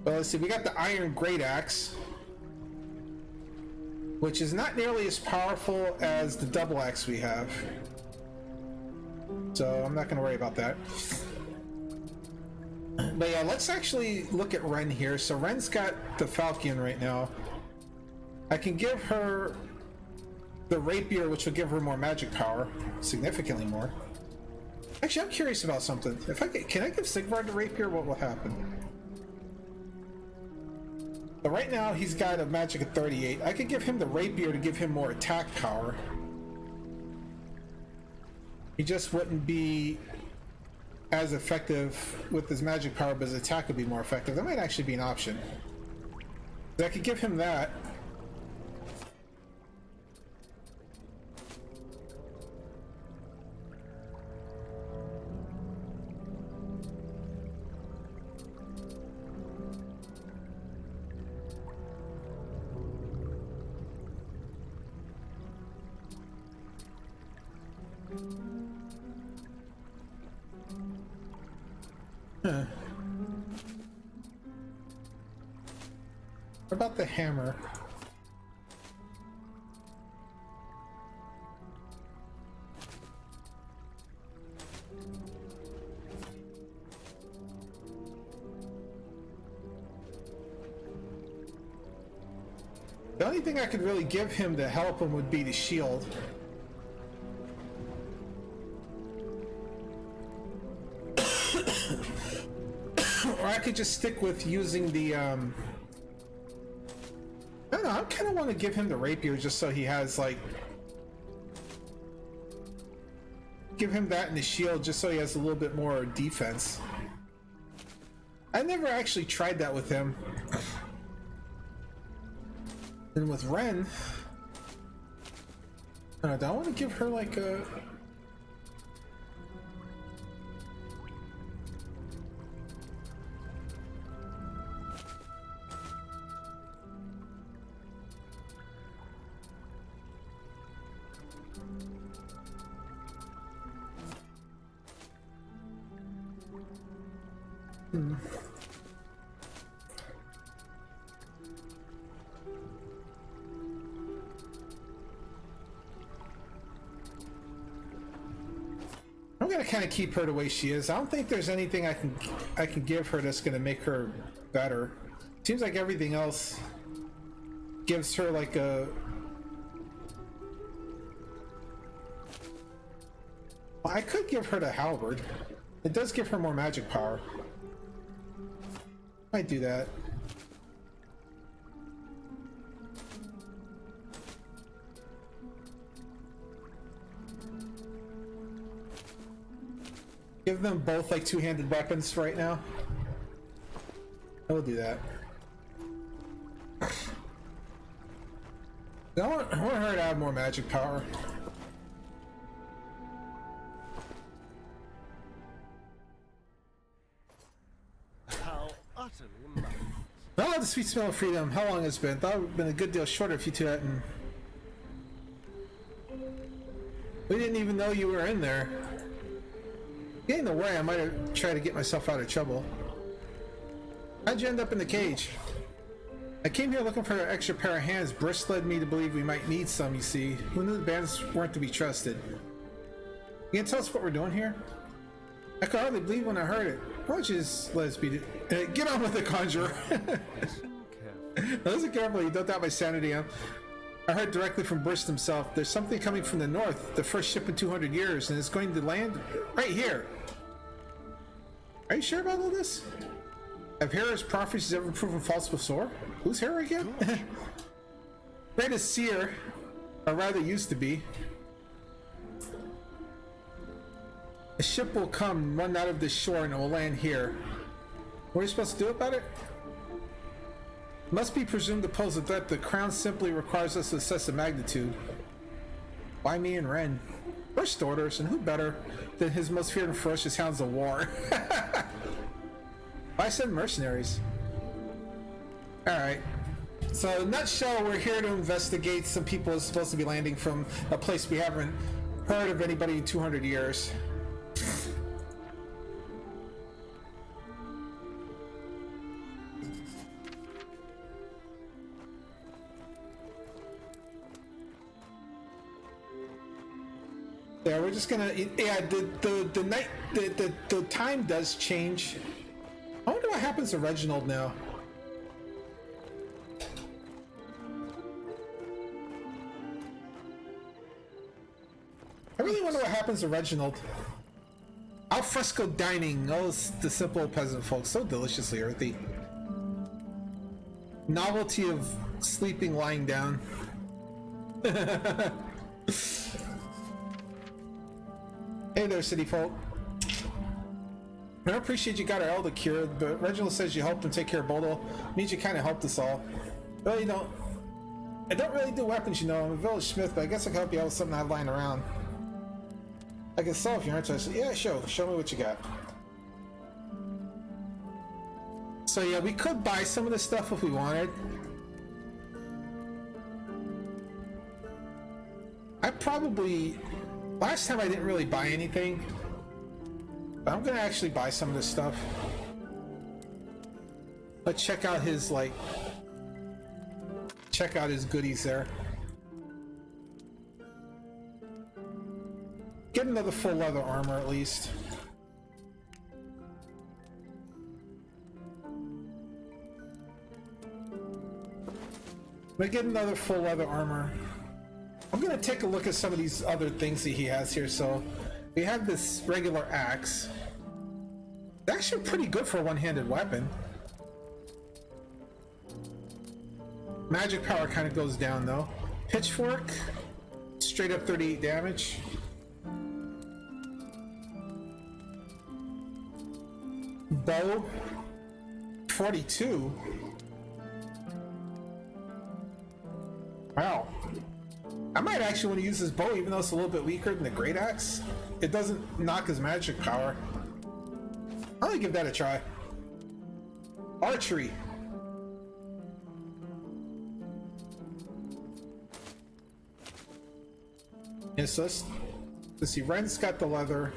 S2: Well, let's see, we got the Iron Great Axe, which is not nearly as powerful as the double axe we have. So I'm not going to worry about that. But yeah, let's actually look at Ren here. So Ren's got the Falcon right now. I can give her the Rapier, which will give her more magic power. Significantly more. Actually, I'm curious about something. Can I give Sigvard the Rapier? What will happen? So right now he's got a magic of 38. I could give him the Rapier to give him more attack power. He just wouldn't be as effective with his magic power, but his attack would be more effective. That might actually be an option. I could give him that. Huh. What about the hammer? The only thing I could really give him to help him would be the shield. Or I could just stick with using the, I don't know, I kind of want to give him the Rapier just so he has, like... Give him that and the shield just so he has a little bit more defense. I never actually tried that with him. And with Ren... I don't know, do I want to give her, like, a... I'm gonna kind of keep her the way she is. I don't think there's anything I can give her that's gonna make her better. Seems like everything else gives her like a... Well, I could give her the halberd. It does give her more magic power. Might do that. Give them both like two-handed weapons right now. I will do that. I want her to have more magic power.
S4: How utterly marvelous.
S2: Oh, the sweet smell of freedom. How long has it been? Thought it would have been a good deal shorter if you two hadn't We didn't even know you were in there. Getting away, I might have tried to get myself out of trouble. How'd you end up in the cage? I came here looking for an extra pair of hands. Brisk led me to believe we might need some, you see. Who knew the bands weren't to be trusted? You can tell us what we're doing here? I could hardly believe when I heard it. Why don't you just let us beat it? Get on with it, Conjurer. Listen carefully, don't doubt my sanity, huh? I heard directly from Brisk himself. There's something coming from the north, the first ship in 200 years, and it's going to land right here. Are you sure about all this? Have Hera's prophecies ever proven false before? Who's Hera again? Greatest seer, or rather used to be. A ship will come, run out of this shore, and it will land here. What are you supposed to do about it? Must be presumed to pose a threat. The crown simply requires us to assess the magnitude. Why me and Ren? First orders, and who better than his most feared and ferocious hounds of war? Why send mercenaries? Alright. So, in a nutshell, we're here to investigate some people who's supposed to be landing from a place we haven't heard of anybody in 200 years. Yeah, we're just gonna. Yeah, the night the time does change. I wonder what happens to Reginald now. I really wonder what happens to Reginald. Alfresco dining, oh, the simple peasant folk, so deliciously earthy. Novelty of sleeping lying down. Hey there, city folk. I appreciate you got our elder cured, but Reginald says you helped him take care of Bodo. Means you kind of helped us all. Well, you know, I don't really do weapons, you know. I'm a village smith, but I guess I can help you out with something I have lying around. I can sell if you're interested. Yeah, sure. Show me what you got. So yeah, we could buy some of this stuff if we wanted. I probably... Last time I didn't really buy anything. But I'm gonna actually buy some of this stuff. Let's check out his, like... Check out his goodies there. Get another full leather armor at least. I'm gonna get another full leather armor. I'm gonna take a look at some of these other things that he has here. So we have this regular axe. It's actually pretty good for a one-handed weapon. Magic power kind of goes down though. Pitchfork, straight up 38 damage. Bow, 42. Wow. I might actually want to use this bow even though it's a little bit weaker than the great axe. It doesn't knock his magic power. I'm gonna give that a try. Archery. Yeah, so let's see. Ren's got the leather.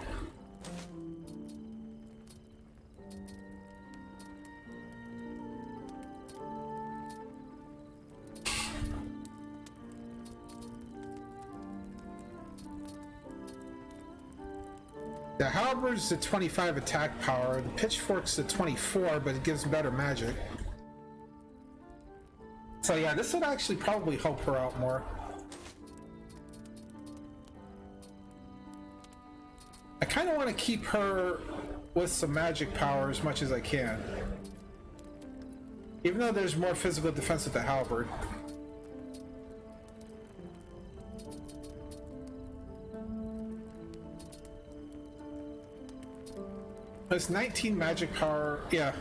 S2: The halberd's at 25 attack power, the pitchfork's at 24, but it gives better magic. So yeah, this would actually probably help her out more. I kind of want to keep her with some magic power as much as I can. Even though there's more physical defense with the halberd. It's 19 magic power. Yeah.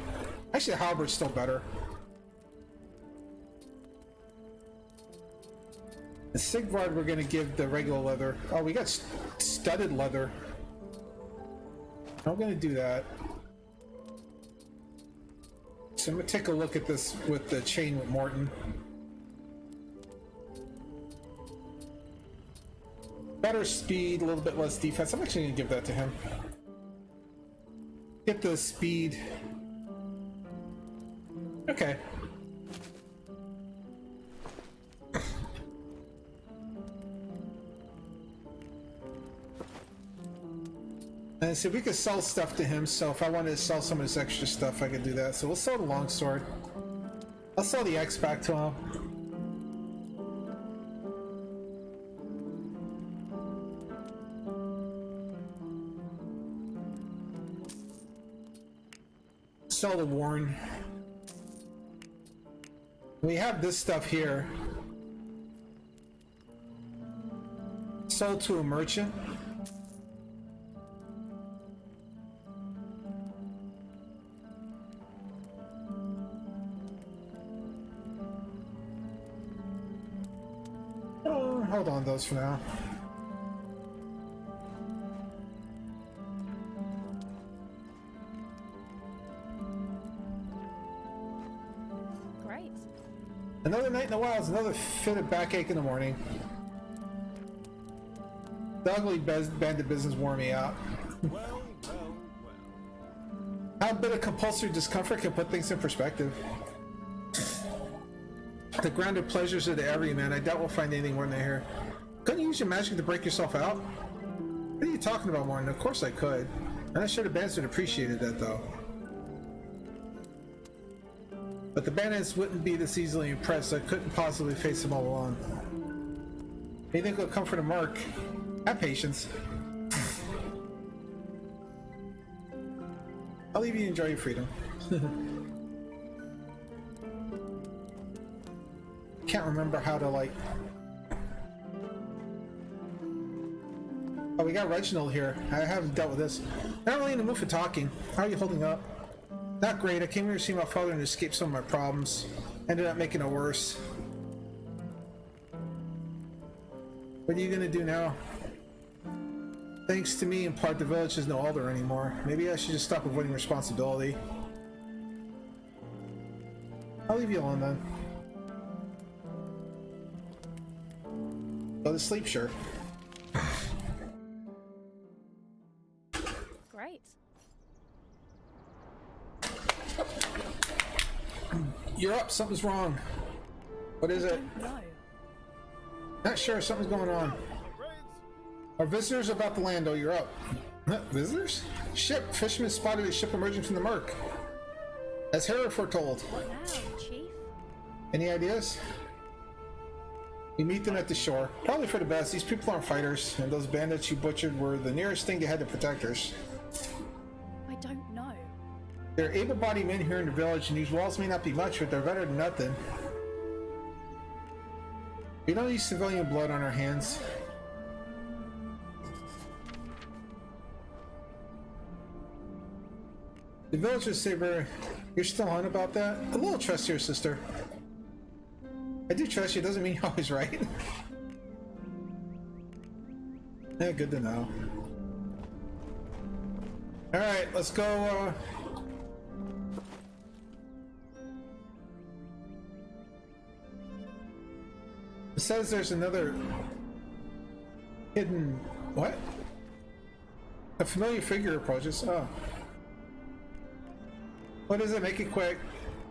S2: Actually, the halberd's still better. The Sigvard we're going to give the regular leather. Oh, we got studded leather. I'm going to do that. So I'm going to take a look at this with the chain with Morton. Better speed, a little bit less defense. I'm actually gonna give that to him. Get the speed. Okay. And see, we could sell stuff to him, so if I wanted to sell some of his extra stuff, I could do that. So we'll sell the longsword. I'll sell the X back to him. Sell the Warren. We have this stuff here. Sold to a merchant. Hold on those for now.
S3: Great.
S2: Another night in the wilds, another fit of backache in the morning. The ugly bandit business wore me out.
S4: Well.
S2: How a bit of compulsory discomfort can put things in perspective. The grounded pleasures of the everyman, I doubt we'll find anything more than here. Couldn't you use your magic to break yourself out? What are you talking about, Warren? Of course I could. And I'm sure the bandits would appreciated that, though. But the bandits wouldn't be this easily impressed, so I couldn't possibly face them all alone. You think it'll come for the mark? Have patience. I'll leave you to enjoy your freedom. Can't remember how to, like... Oh, we got Reginald here. I haven't dealt with this. Not really in the mood for talking. How are you holding up? Not great. I came here to see my father and escape some of my problems. Ended up making it worse. What are you gonna do now? Thanks to me, in part, the village has no alder anymore. Maybe I should just stop avoiding responsibility. I'll leave you alone then. Go to sleep, sure.
S3: Great.
S2: You're up. Something's wrong. What is it?
S3: No.
S2: Not sure. Something's going on. Our visitors about to land. Oh, you're up. Huh, visitors? Ship. Fishermen spotted a ship emerging from the murk. As Hera foretold.
S3: Wow, Chief.
S2: Any ideas? We meet them at the shore. Probably for the best. These people aren't fighters, and those bandits you butchered were the nearest thing they had to protectors.
S3: I don't know.
S2: They're able-bodied men here in the village, and these walls may not be much, but they're better than nothing. We don't need civilian blood on our hands. The villagers say, you're still on about that? A little trust here, sister. I do trust you, doesn't mean you're always right. Yeah, good to know. Alright, let's go, It says there's another hidden... what? A familiar figure approaches. Oh. What is it? Make it quick.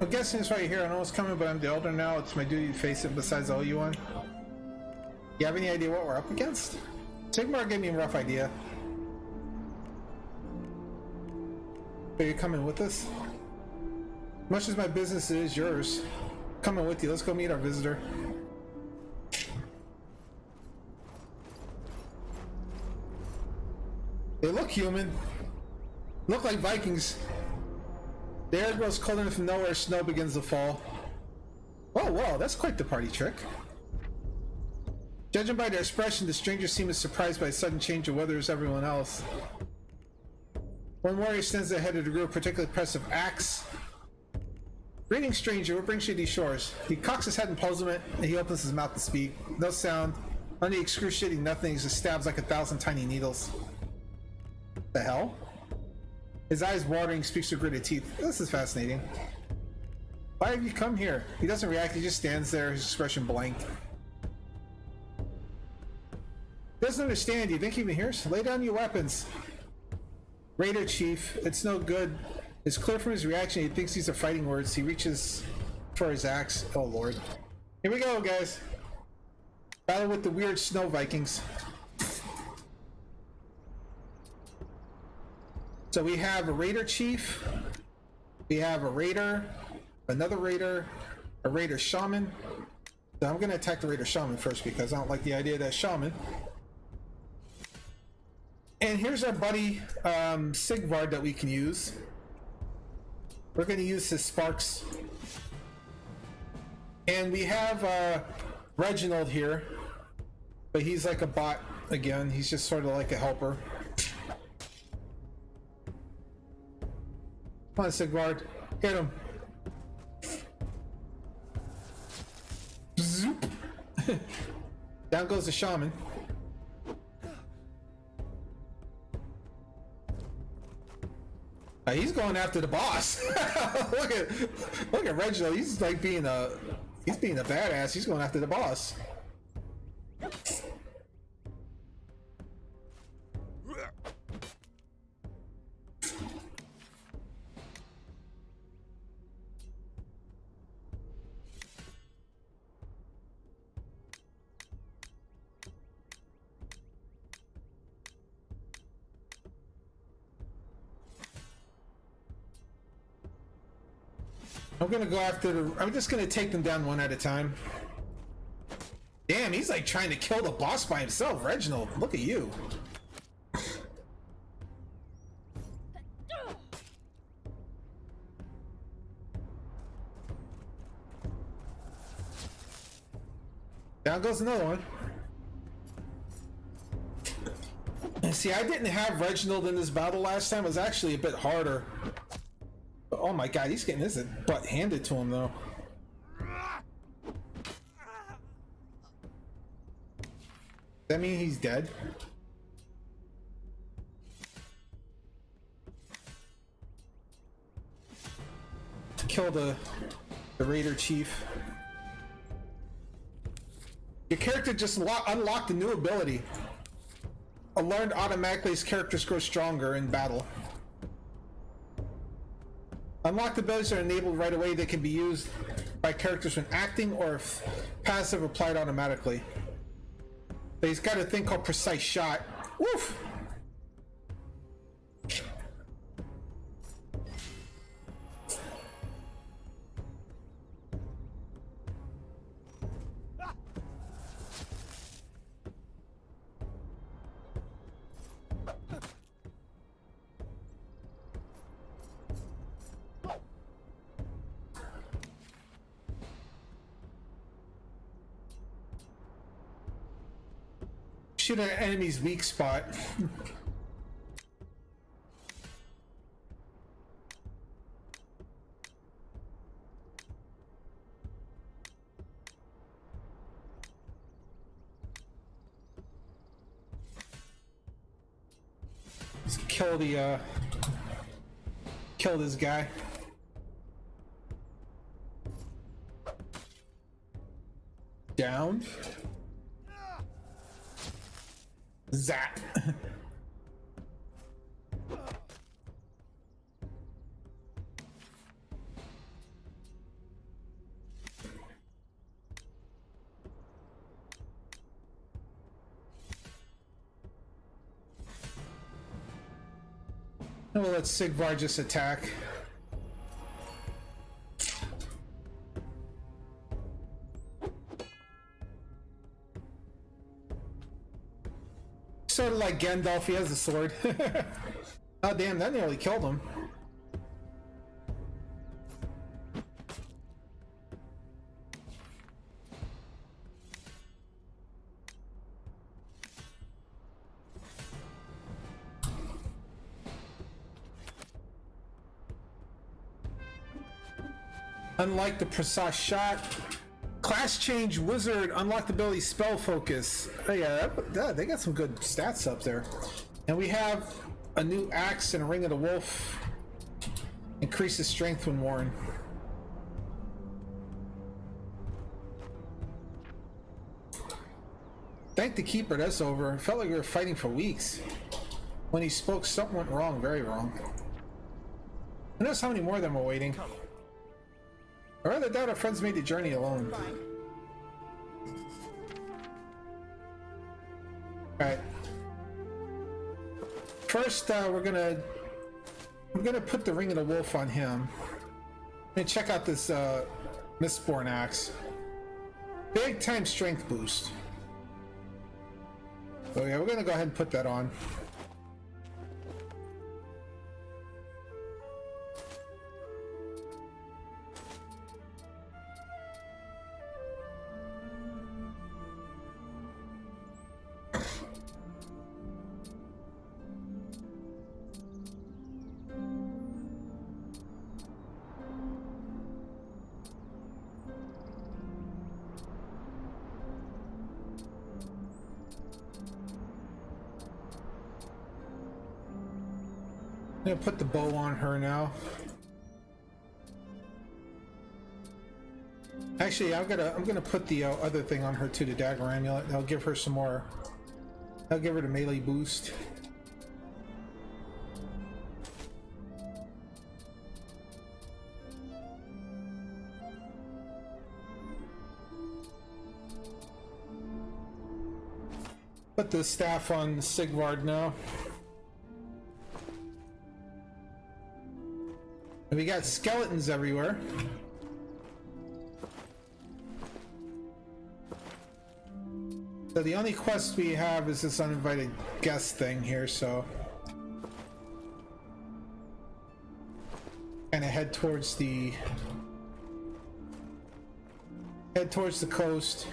S2: I'm guessing it's right here. I know it's coming, but I'm the elder now. It's my duty to face it besides I owe you one. You have any idea what we're up against? Sigmar gave me a rough idea. Are you coming with us? Much as my business is yours. Coming with you. Let's go meet our visitor. They look human. Look like Vikings. The air grows cold and from nowhere snow begins to fall. Oh, wow, that's quite the party trick. Judging by their expression, the strangers seem as surprised by a sudden change of weather as everyone else. One warrior stands at the head of the group, particularly impressive axe. Greetings, stranger. What brings you to these shores? He cocks his head in puzzlement, and he opens his mouth to speak. No sound. Only excruciating nothing. He stabs like 1,000 tiny needles. The hell? His eyes watering, speaks with gritted teeth. This is fascinating. Why have you come here? He doesn't react, he just stands there, his expression blank. Doesn't understand. You think he even hears? Lay down your weapons. Raider Chief, it's no good. It's clear from his reaction he thinks these are fighting words. He reaches for his axe. Oh lord. Here we go, guys. Battle with the weird snow Vikings. So we have a Raider Chief. We have a Raider. Another Raider. A Raider Shaman. So I'm going to attack the Raider Shaman first because I don't like the idea of that Shaman. And here's our buddy Sigvard that we can use. We're going to use his sparks. And we have Reginald here. But he's like a bot again. He's just sort of like a helper. Come on, Sigvard. Hit him. Zoop. Down goes the Shaman. He's going after the boss. look at Reginald. He's like being a badass. He's going after the boss. I'm gonna go after I'm just gonna take them down one at a time. Damn, he's like trying to kill the boss by himself, Reginald. Look at you. Down goes another one. And see, I didn't have Reginald in this battle last time. It was actually a bit harder. Oh my god, he's getting his butt handed to him though. Does that mean he's dead? Kill the Raider Chief. Your character just unlocked a new ability. Learned automatically as characters grow stronger in battle. Unlocked abilities are enabled right away. They can be used by characters when acting or if passive applied automatically. But he's got a thing called Precise Shot. Woof! Shoot an enemy's weak spot. Let's kill this guy. Down. Zap. We'll let Sigvard just attack. Sort of like Gandalf, he has a sword. Oh damn, that nearly killed him. Unlike the Precise Shot, Class Change Wizard, unlocked ability Spell Focus. Oh yeah, they got some good stats up there. And we have a new axe and a Ring of the Wolf. Increases strength when worn. take the keeper, that's over. It felt like we were fighting for weeks. When he spoke, something went wrong, very wrong. Who knows how many more of them are waiting? I rather doubt our friends made the journey alone. Alright. First, we're gonna put the Ring of the Wolf on him. And check out this Mistborn axe. Big time strength boost. So yeah, we're gonna go ahead and put that on. I'm gonna put the bow on her now. Actually, I'm gonna put the other thing on her too, the dagger amulet. That'll give her some more. That'll give her the melee boost. Put the staff on Sigvard now. And we got skeletons everywhere. So the only quest we have is this uninvited guest thing here, so kind of head towards the coast.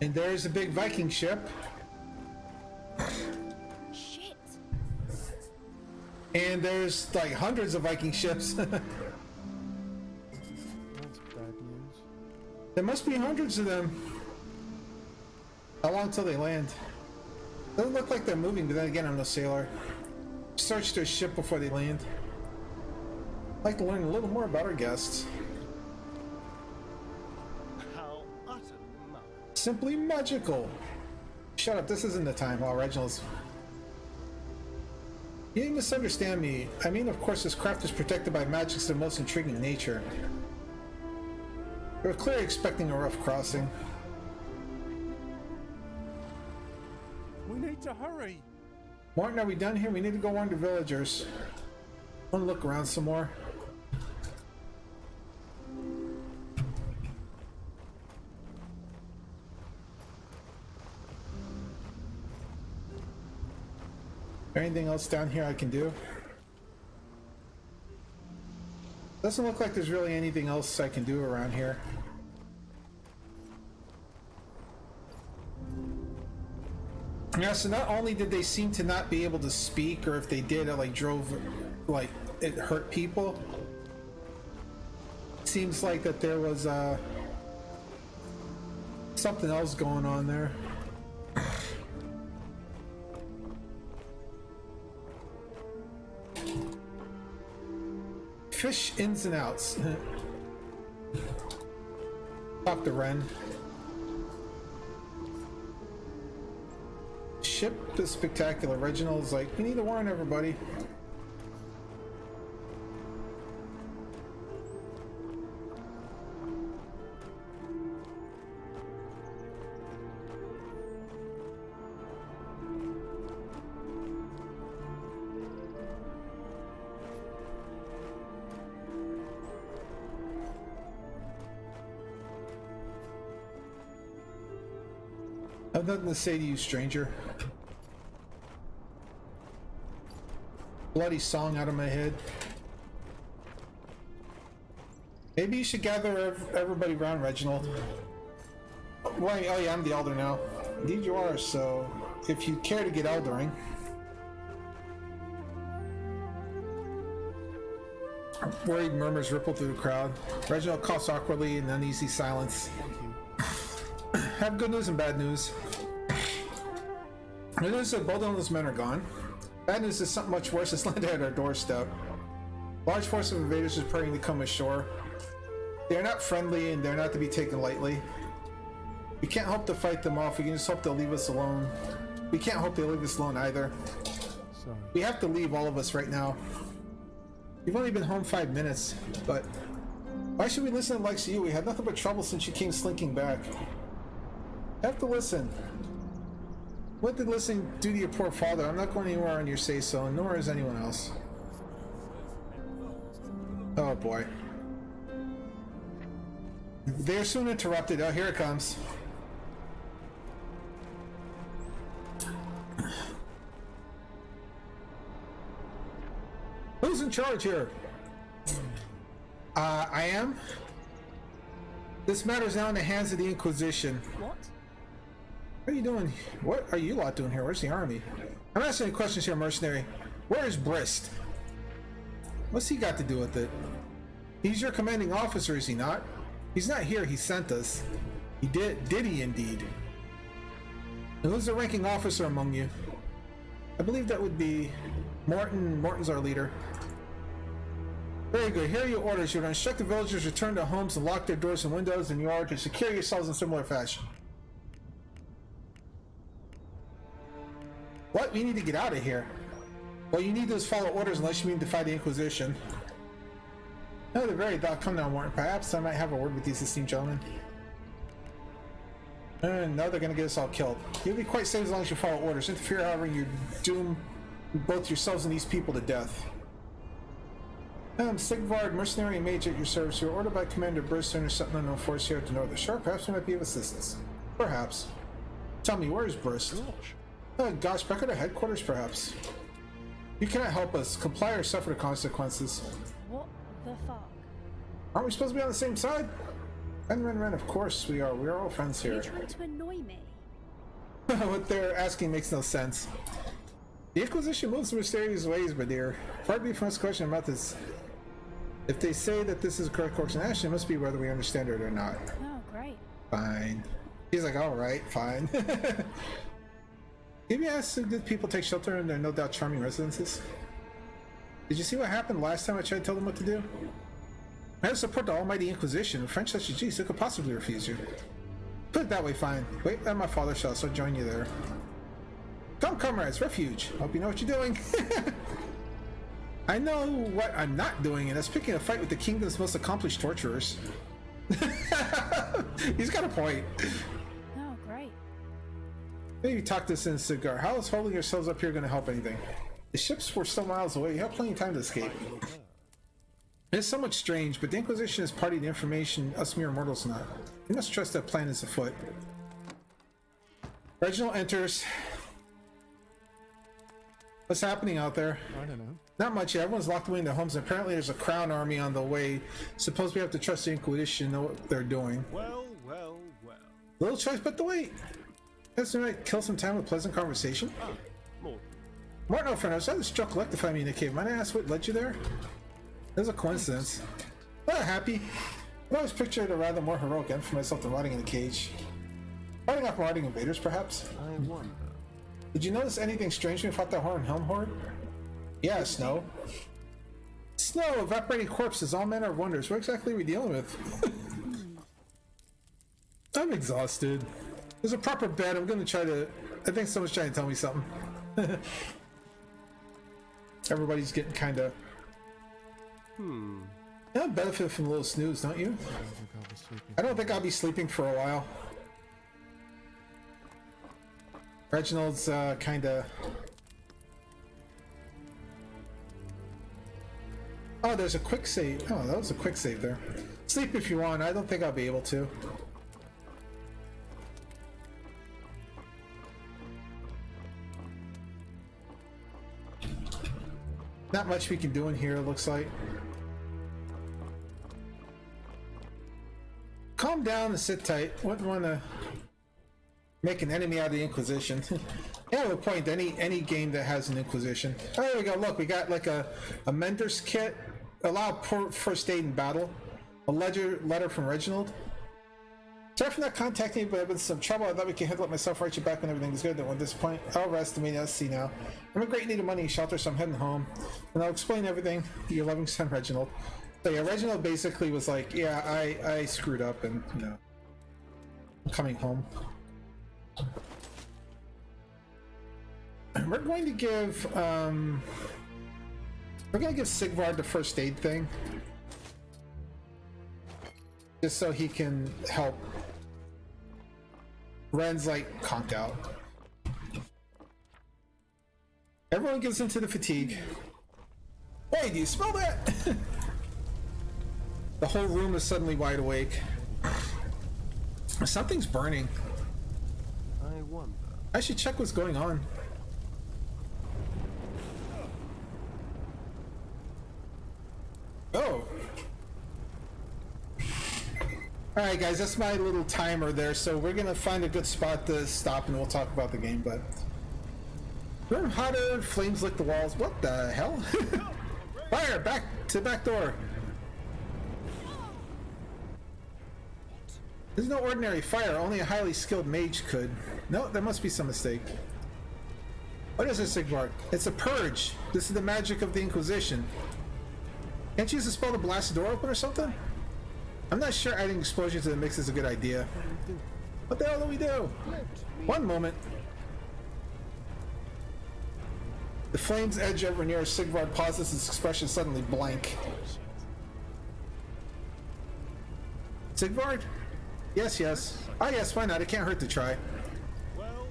S2: And there's a big Viking ship.
S3: Shit.
S2: And there's like hundreds of Viking ships.
S4: That's bad news.
S2: There must be hundreds of them. How long till they land? Doesn't look like they're moving, but then again, I'm no sailor. Search their ship before they land. I'd like to learn a little more about our guests.
S4: How utter muck.
S2: Simply magical. Shut up, this isn't the time while Reginald's... You didn't misunderstand me. I mean, of course, this craft is protected by magic's the most intriguing nature. We're clearly expecting a rough crossing.
S4: We need to hurry.
S2: Martin, are we done here? We need to go warn the villagers. I want to look around some more. Anything else down here I can do? Doesn't look like there's really anything else I can do around here. Yeah, so not only did they seem to not be able to speak, or if they did, it like drove, like it hurt people. Seems like that there was something else going on there. Fish ins and outs. Talk to Ren. Ship is spectacular. Reginald's like, we need to warn everybody. I have nothing to say to you, stranger. Bloody song out of my head. Maybe you should gather everybody around, Reginald. Well, oh yeah, I'm the elder now. Indeed you are, so if you care to get eldering. Worried murmurs ripple through the crowd. Reginald coughs awkwardly in uneasy silence. Have good news and bad news. Good news is that both of those men are gone. Bad news is something much worse has landed at our doorstep. Large force of invaders is preparing to come ashore. They are not friendly and they're not to be taken lightly. We can't hope to fight them off. We can just hope they'll leave us alone. We can't hope they'll leave us alone either.
S4: Sorry.
S2: We have to leave, all of us, right now. You've only been home 5 minutes, but why should we listen to the likes of you? We had nothing but trouble since you came slinking back. You have to listen. What did listening do to your poor father? I'm not going anywhere on your say-so, and nor is anyone else. Oh boy. They're soon interrupted. Oh, here it comes. Who's in charge here? I am. This matter is now in the hands of the Inquisition.
S3: What?
S2: What are you doing? What are you lot doing here? Where's the army? I'm asking you questions here, mercenary. Where is Brist? What's he got to do with it? He's your commanding officer, is he not? He's not here, he sent us. He did he indeed? And who's the ranking officer among you? I believe that would be Morton. Morton's our leader. Very good. Here are your orders. You're to instruct the villagers to return to homes and lock their doors and windows, and you are to secure yourselves in similar fashion. What? We need to get out of here. Well, you need to follow orders unless you mean to defy the Inquisition. No, they're very thou. Come now, Morton. Perhaps I might have a word with these esteemed gentlemen. No, they're going to get us all killed. You'll be quite safe as long as you follow orders. Interfere, however, you doom both yourselves and these people to death. Sigvard, mercenary and mage at your service. You are ordered by Commander Brist to intercept unknown force here at the north of the shore. Perhaps we might be of assistance. Perhaps. Tell me, where is Brist? Gosh, back at our headquarters, perhaps. You cannot help us. Comply or suffer the consequences.
S3: What the fuck?
S2: Aren't we supposed to be on the same side? Ren, of course we are. We are all friends
S3: Are
S2: here.
S3: you trying to annoy me?
S2: What they're asking makes no sense. The Inquisition moves in mysterious ways, my dear. Far be from us question about this. If they say that this is a correct course of action, it must be whether we understand it or not.
S3: Oh, great.
S2: Fine. He's like, alright, fine. Have you asked did people take shelter in their no doubt charming residences? Did you see what happened last time I tried to tell them what to do? I have support the almighty Inquisition. French refugees who could possibly refuse you. Put it that way, fine. Wait at my father's house, I'll join you there. Come, comrades, refuge. Hope you know what you're doing. I know what I'm not doing, and that's picking a fight with the kingdom's most accomplished torturers. He's got a point.
S3: Oh, great.
S2: Maybe talk this in cigar. How is holding yourselves up here going to help anything? The ships were still miles away. You have plenty of time to escape. It's somewhat strange, but the Inquisition is party to information us mere mortals not. You must trust that plan is afoot. Reginald enters. What's happening out there?
S4: I don't know.
S2: Not much yet. Everyone's locked away in their homes, and apparently there's a crown army on the way. Suppose we have to trust the Inquisition, know what they're doing.
S4: Well.
S2: Little choice but to wait. Guess we might kill some time with pleasant conversation.
S4: More.
S2: Martin, no friend, I was at this struck electrify me in the cave. Might I ask what led you there? There's a coincidence. Well, happy. I always pictured a rather more heroic end for myself than rotting in a cage. Fighting off marauding invaders, perhaps?
S4: I wonder.
S2: Did you notice anything strange when we fought that Horn Helm horde? Yeah, snow. Snow, evaporating corpses, all manner of wonders. What exactly are we dealing with? I'm exhausted. There's a proper bed. I'm gonna try to... I think someone's trying to tell me something. Everybody's getting kinda... I benefit from a little snooze, don't you? I don't think I'll be sleeping for a while. Reginald's kinda... Oh, there's a quick save. Oh, that was a quick save there. Sleep if you want. I don't think I'll be able to. Not much we can do in here, it looks like. Calm down and sit tight. Wouldn't want to make an enemy out of the Inquisition. Yeah, the point. Any game that has an Inquisition. Oh, there we go. Look, we got like a mentor's kit. Allow first aid in battle. A letter from Reginald. Sorry for not contacting you, but I've been in some trouble. I thought we could handle it myself, write you back when everything's good. Don't want to disappoint. I'll rest. I mean, let's see now. I'm in great need of money and shelter, so I'm heading home. And I'll explain everything to your loving son, Reginald. So yeah, Reginald basically was like, yeah, I screwed up, and you know. I'm coming home. We're going to give Sigvard the first aid thing. Just so he can help. Ren's like conked out. Everyone gets into the fatigue. Hey, do you smell that? The whole room is suddenly wide awake. Something's burning.
S4: I wonder.
S2: I should check what's going on. Oh. Alright guys, that's my little timer there, so we're gonna find a good spot to stop and we'll talk about the game, but... Room hotter, flames lick the walls. What the hell? Fire! Back to the back door! There's no ordinary fire, only a highly skilled mage could. No, there must be some mistake. What is this, Sigvard? It's a purge! This is the magic of the Inquisition. Can't you use a spell to blast the door open or something? I'm not sure adding explosion to the mix is a good idea. What the hell do we do? One moment. The flames edge over near Sigvard pauses, his expression suddenly blank. Sigvard? Yes, yes. Ah, yes, why not? It can't hurt to try.
S4: Well.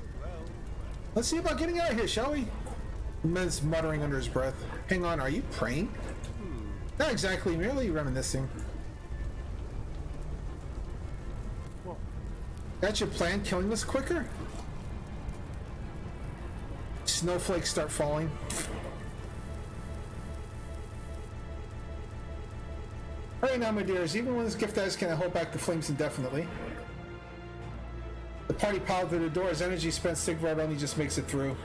S2: Let's see about getting out of here, shall we? The man's muttering under his breath. Hang on, are you praying? Not exactly, merely reminiscing.
S4: What?
S2: That's your plan, killing us quicker? Snowflakes start falling. Hurry now, my dears. Even when this gift eyes can hold back the flames indefinitely. The party piled through the door. As energy spent, Sigvard only just makes it through.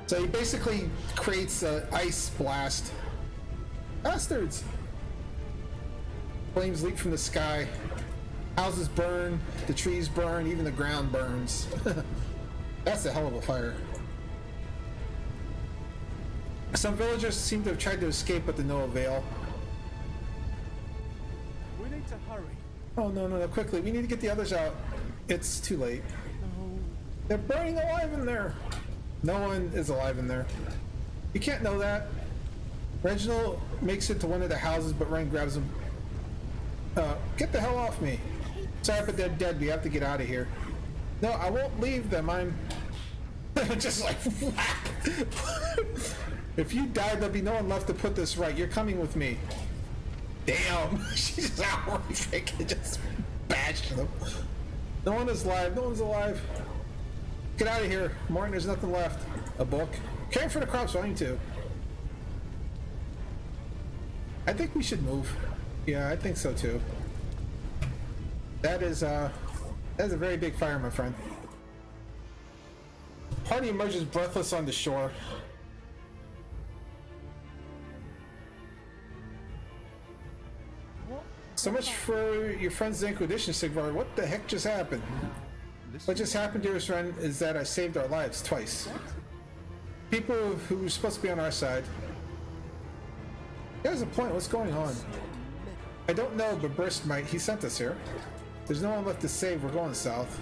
S2: So he basically creates an ice blast. Bastards! Flames leap from the sky. Houses burn, the trees burn, even the ground burns. That's a hell of a fire. Some villagers seem to have tried to escape, but to no avail.
S4: We need to hurry.
S2: Oh no, quickly, we need to get the others out. It's too late.
S4: No.
S2: They're burning alive in there! No one is alive in there. You can't know that. Reginald makes it to one of the houses, but Ren grabs him. Get the hell off me. Sorry, but they're dead. We have to get out of here. No, I won't leave them. I'm just like whack. If you die, there'll be no one left to put this right. You're coming with me. Damn. She just outright freaking just bashed them. No one is alive. No one's alive. Get out of here. Martin, there's nothing left. A book. Caring for the crops, volume 2. I think we should move. Yeah, I think so too. That is a very big fire, my friend. Party emerges breathless on the shore.
S4: What?
S2: So much for your friend's Inquisition, Sigvard. What the heck just happened? What just happened, dearest friend, is that I saved our lives twice. People who were supposed to be on our side. There's a point. What's going on? I don't know, but Burst might. He sent us here. There's no one left to save. We're going south.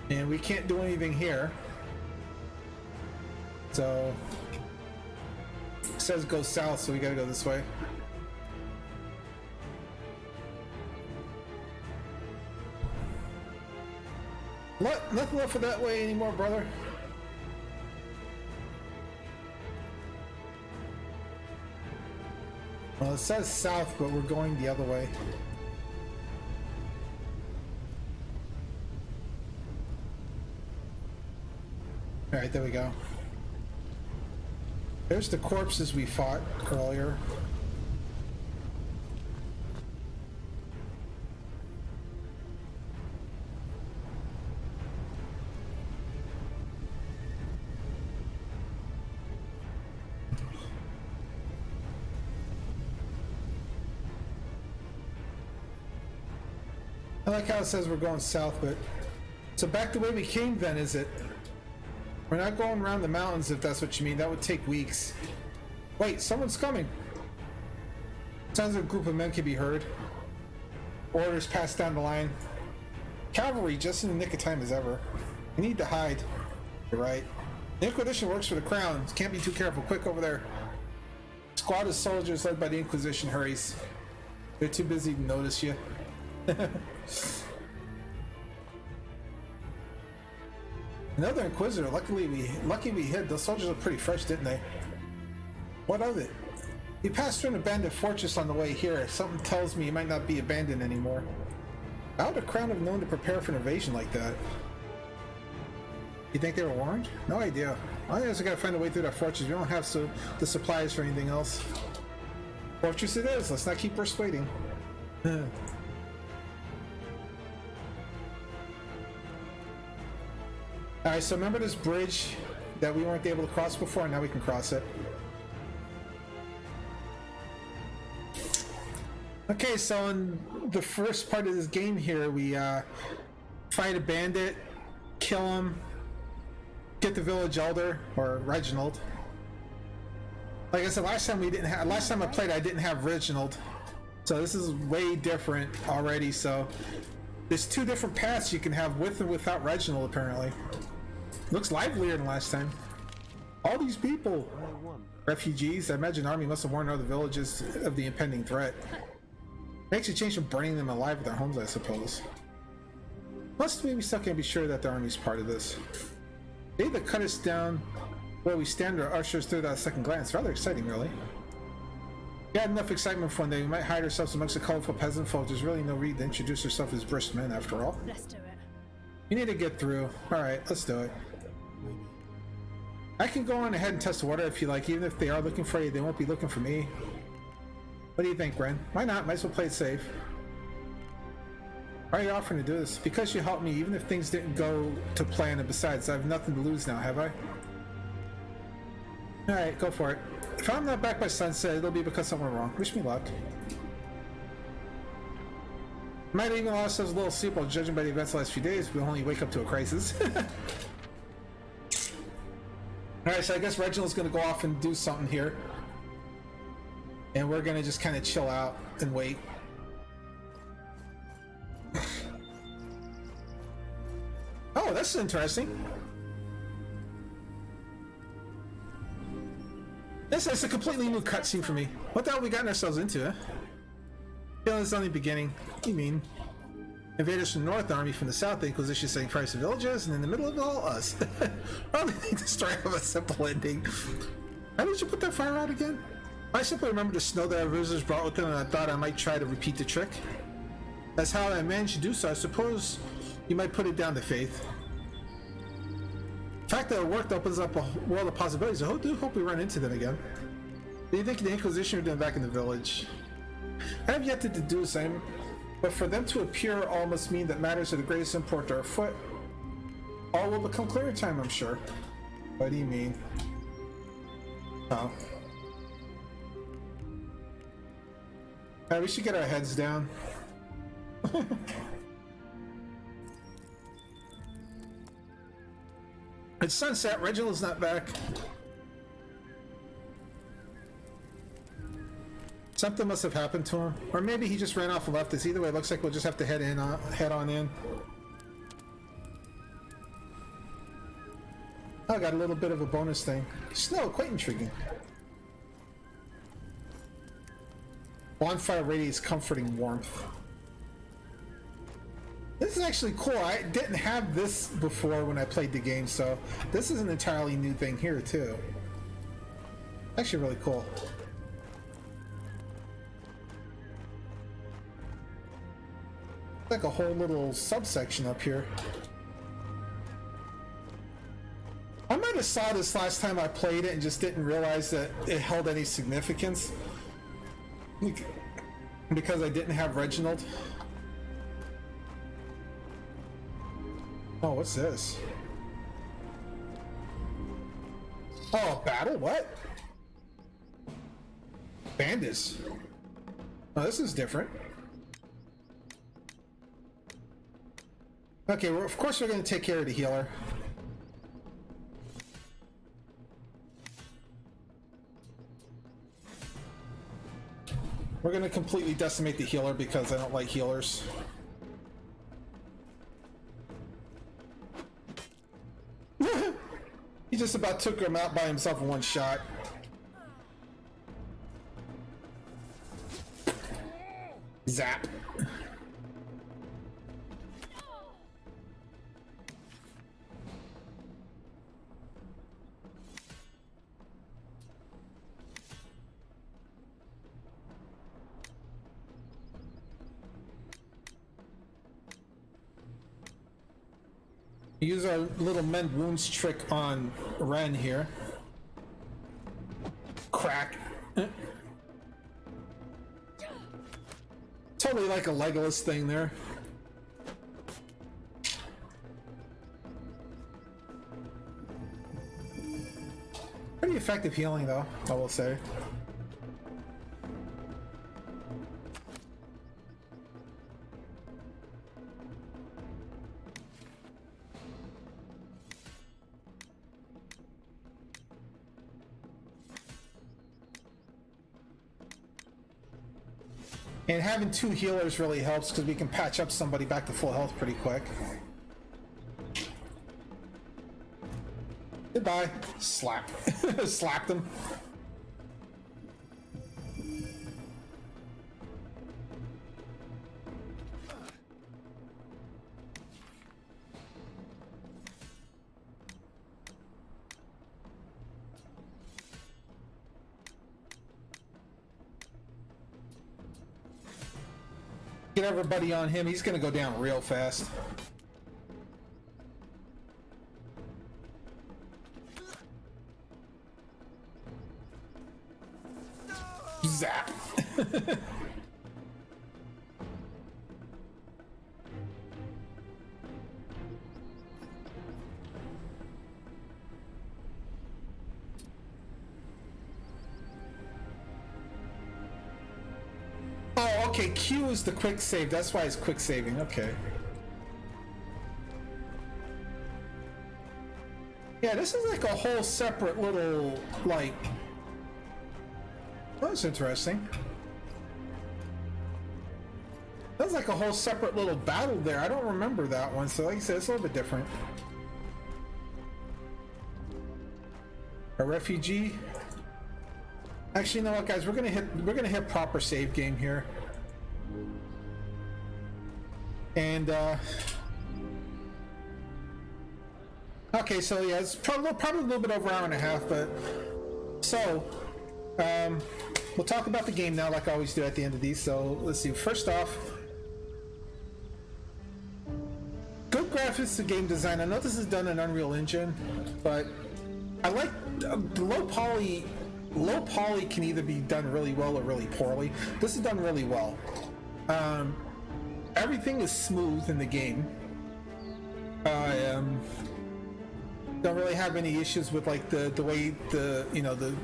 S2: And we can't do anything here. So... it says go south, so we gotta go this way. Nothing left for that way anymore, brother. Well, it says south, but we're going the other way. Alright, there we go. There's the corpses we fought earlier. I like how it says we're going south, but... so back the way we came then, is it? We're not going around the mountains, if that's what you mean. That would take weeks. Wait, someone's coming. Sounds like a group of men can be heard. Orders passed down the line. Cavalry just in the nick of time as ever. We need to hide. You're right. The Inquisition works for the Crown. Can't be too careful. Quick over there. Squad of soldiers led by the Inquisition hurries. They're too busy to notice you. Another Inquisitor. Lucky we hid. Those soldiers look pretty fresh, didn't they? What of it? We passed through an abandoned fortress on the way here. Something tells me it might not be abandoned anymore. How would the Crown have known to prepare for an invasion like that? You think they were warned? No idea. I guess we gotta find a way through that fortress. We don't have the supplies for anything else. Fortress it is. Let's not keep persuading. Alright, so remember this bridge that we weren't able to cross before? Now we can cross it. Okay, so in the first part of this game here, we fight a bandit, kill him, get the village elder, or Reginald. Like I said, last time I played, I didn't have Reginald. So this is way different already, so there's two different paths you can have with and without Reginald, apparently. Looks livelier than last time. All these people, refugees, I imagine army must have warned other villages of the impending threat. Makes a change from burning them alive at their homes, I suppose. Must mean we still can't be sure that the army's part of this. They either cut us down where we stand or usher us through that second glance. Rather exciting, really. We had enough excitement for one day. We might hide ourselves amongst the colorful peasant folk. There's really no need to introduce ourselves as brisk men, after all.
S3: Let's do it.
S2: We need to get through. Alright, let's do it. I can go on ahead and test the water if you like. Even if they are looking for you, they won't be looking for me. What do you think, Bren? Why not? Might as well play it safe. Why are you offering to do this? Because you helped me, even if things didn't go to plan, and besides, I have nothing to lose now, have I? Alright, go for it. If I'm not back by sunset, it'll be because something went wrong. Wish me luck. Might even allow ourselves a little sleep while judging by the events of the last few days. We'll only wake up to a crisis. Alright, so I guess Reginald's gonna go off and do something here. And we're gonna just kind of chill out and wait. Oh, that's interesting. That's a completely new cutscene for me. What the hell have we gotten ourselves into, huh? Feeling this is only the beginning. What do you mean? Invaders from the north, the army from the south, the Inquisition setting fire to villages, and in the middle of it all, us. Probably think the story of a simple ending. How did you put that fire out again? I simply remember the snow that our visitors brought with them, and I thought I might try to repeat the trick. That's how I managed to do so. I suppose you might put it down to faith. The fact that it worked opens up a world of possibilities. I do hope we run into them again. Do you think the Inquisition are doing back in the village? I have yet to deduce them, but for them to appear all must mean that matters of the greatest import are afoot. All will become clear in time, I'm sure. What do you mean? Oh. We should get our heads down. It's sunset. Reginald's not back. Something must have happened to him, or maybe he just ran off and left us. Either way, it looks like we'll just have to head on in. Oh, I got a little bit of a bonus thing. Snow, quite intriguing. Bonfire radiates comforting warmth. This is actually cool. I didn't have this before when I played the game, so this is an entirely new thing here too. Actually really cool. Like a whole little subsection up here. I might have saw this last time I played it and just didn't realize that it held any significance. Because I didn't have Reginald. Oh, what's this? Oh, battle? What? Bandits. Oh, this is different. Okay, well, of course we're going to take care of the healer. We're gonna completely decimate the healer because I don't like healers. He just about took him out by himself in one shot. Zap. Use our little mend wounds trick on Ren here. Crack. Totally like a Legolas thing there. Pretty effective healing though, I will say. And having two healers really helps because we can patch up somebody back to full health pretty quick. Goodbye. Slap. Slapped him. Get everybody on him. He's gonna go down real fast. Zap. Oh, okay, Q is the quick save. That's why it's quick saving. Okay. Yeah, this is like a whole separate little, like... That's interesting. That's like a whole separate little battle there. I don't remember that one, so like I said, it's a little bit different. A refugee. Actually, you know what, guys? We're gonna hit proper save game here. And okay, so yeah, it's probably a little bit over an hour and a half, but so we'll talk about the game now, like I always do at the end of these. So let's see. First off, good graphics to game design. I know this is done in Unreal Engine, but I like low poly. Low poly can either be done really well or really poorly. This is done really well. Everything is smooth in the game. Don't really have any issues with like the way the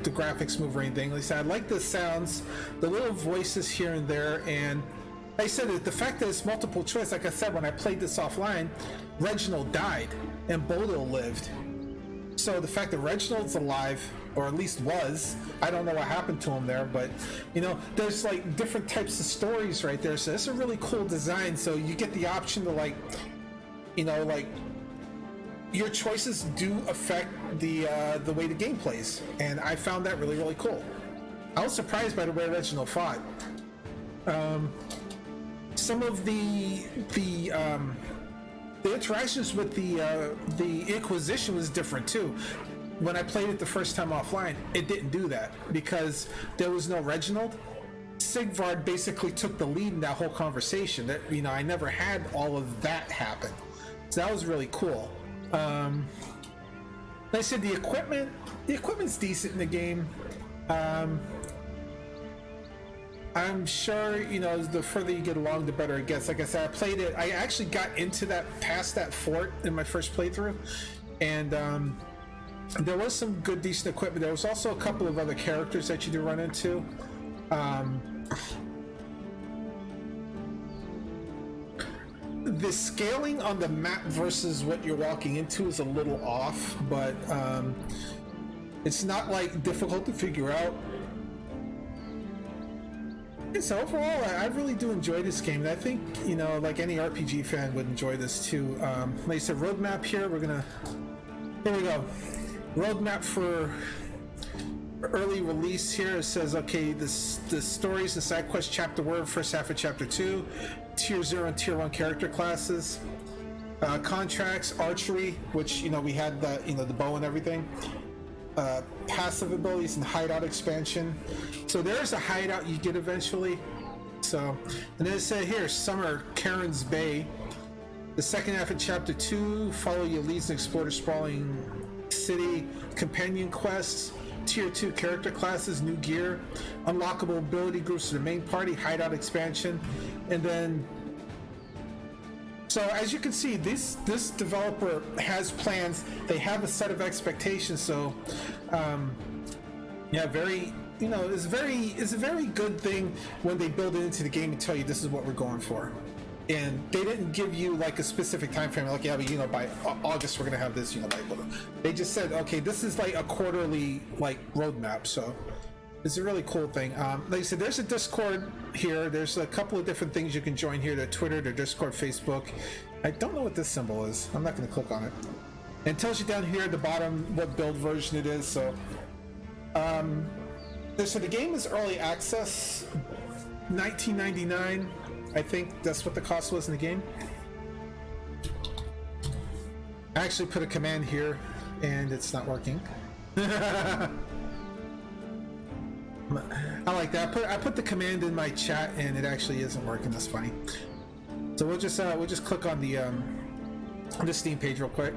S2: graphics move or anything. Like I said, I like the sounds, the little voices here and there, and like I said, the fact that it's multiple choice. Like I said, when I played this offline, Reginald died and Bodo lived. So the fact that Reginald's alive, or at least was, I don't know what happened to him there, but there's like different types of stories right there. So it's a really cool design. So you get the option to like your choices do affect the way the game plays, and I found that really, really cool. I was surprised by the way Reginald fought. Some of the interactions with the Inquisition was different too. When I played it the first time offline, it didn't do that because there was no Reginald. Sigvard basically took the lead in that whole conversation. That I never had all of that happen, so that was really cool. Like I said, the equipment's decent in the game. I'm sure the further you get along, the better it gets. Like I said, I played it. I actually got into past that fort in my first playthrough, and there was some good, decent equipment. There was also a couple of other characters that you do run into. The scaling on the map versus what you're walking into is a little off, but it's not like difficult to figure out. And so overall, I really do enjoy this game. And I think, you know, like any RPG fan would enjoy this too. Like I said, roadmap here. Here we go. Roadmap for early release here. It says, okay, the stories and side quest chapter 1, first half of chapter 2, tier 0 and tier 1 character classes, contracts, archery, which, you know, we had the, you know, the bow and everything, passive abilities and hideout expansion. So there's a hideout you get eventually. So, and then it said here, Summer, Karen's Bay. The second half of chapter 2, follow your leads and explore the sprawling city, companion quests, tier 2 character classes, new gear, unlockable ability groups for the main party, hideout expansion, and then so as you can see, this developer has plans. They have a set of expectations. So yeah, very, you know, it's a very good thing when they build it into the game and tell you this is what we're going for. And they didn't give you like a specific time frame, like, yeah, but, you know, by August we're gonna have this, you know, like, they just said, okay, this is like a quarterly like roadmap. So it's a really cool thing. Like I said, there's a Discord here. There's a couple of different things you can join here: their Twitter, their Discord, Facebook. I don't know what this symbol is. I'm not going to click on it. And it tells you down here at the bottom what build version it is. So, so the game is early access, $19.99. I think that's what the cost was in the game. I actually put a command here, and it's not working. I like that. I put the command in my chat, and it actually isn't working. That's funny. So we'll just click on the Steam page real quick.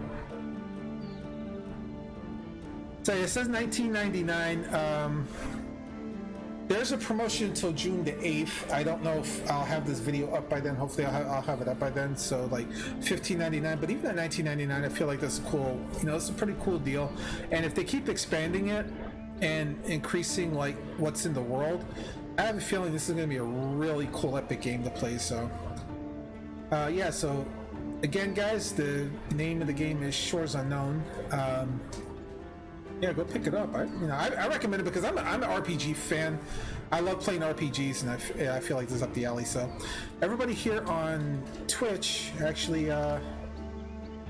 S2: So it says $19.99. There's a promotion until June the 8th. I don't know if I'll have this video up by then. Hopefully I'll have it up by then. So like $15.99, but even at $19.99, I feel like that's a cool, you know, it's a pretty cool deal. And if they keep expanding it and increasing like what's in the world, I have a feeling this is going to be a really cool epic game to play. So yeah, so again guys, the name of the game is Shores Unknown. Yeah, go pick it up. I recommend it because I'm an RPG fan. I love playing RPGs, and I feel like this is up the alley. So everybody here on Twitch, actually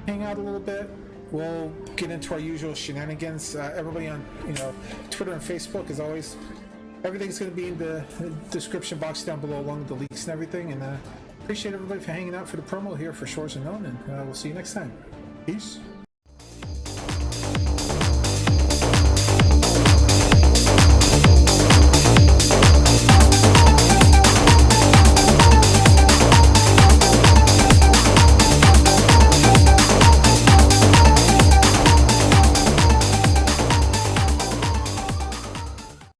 S2: hang out a little bit. We'll get into our usual shenanigans. Everybody on Twitter and Facebook, as always, everything's going to be in the description box down below, along with the links and everything. And appreciate everybody for hanging out for the promo here for Shores Unknown, and we'll see you next time. Peace.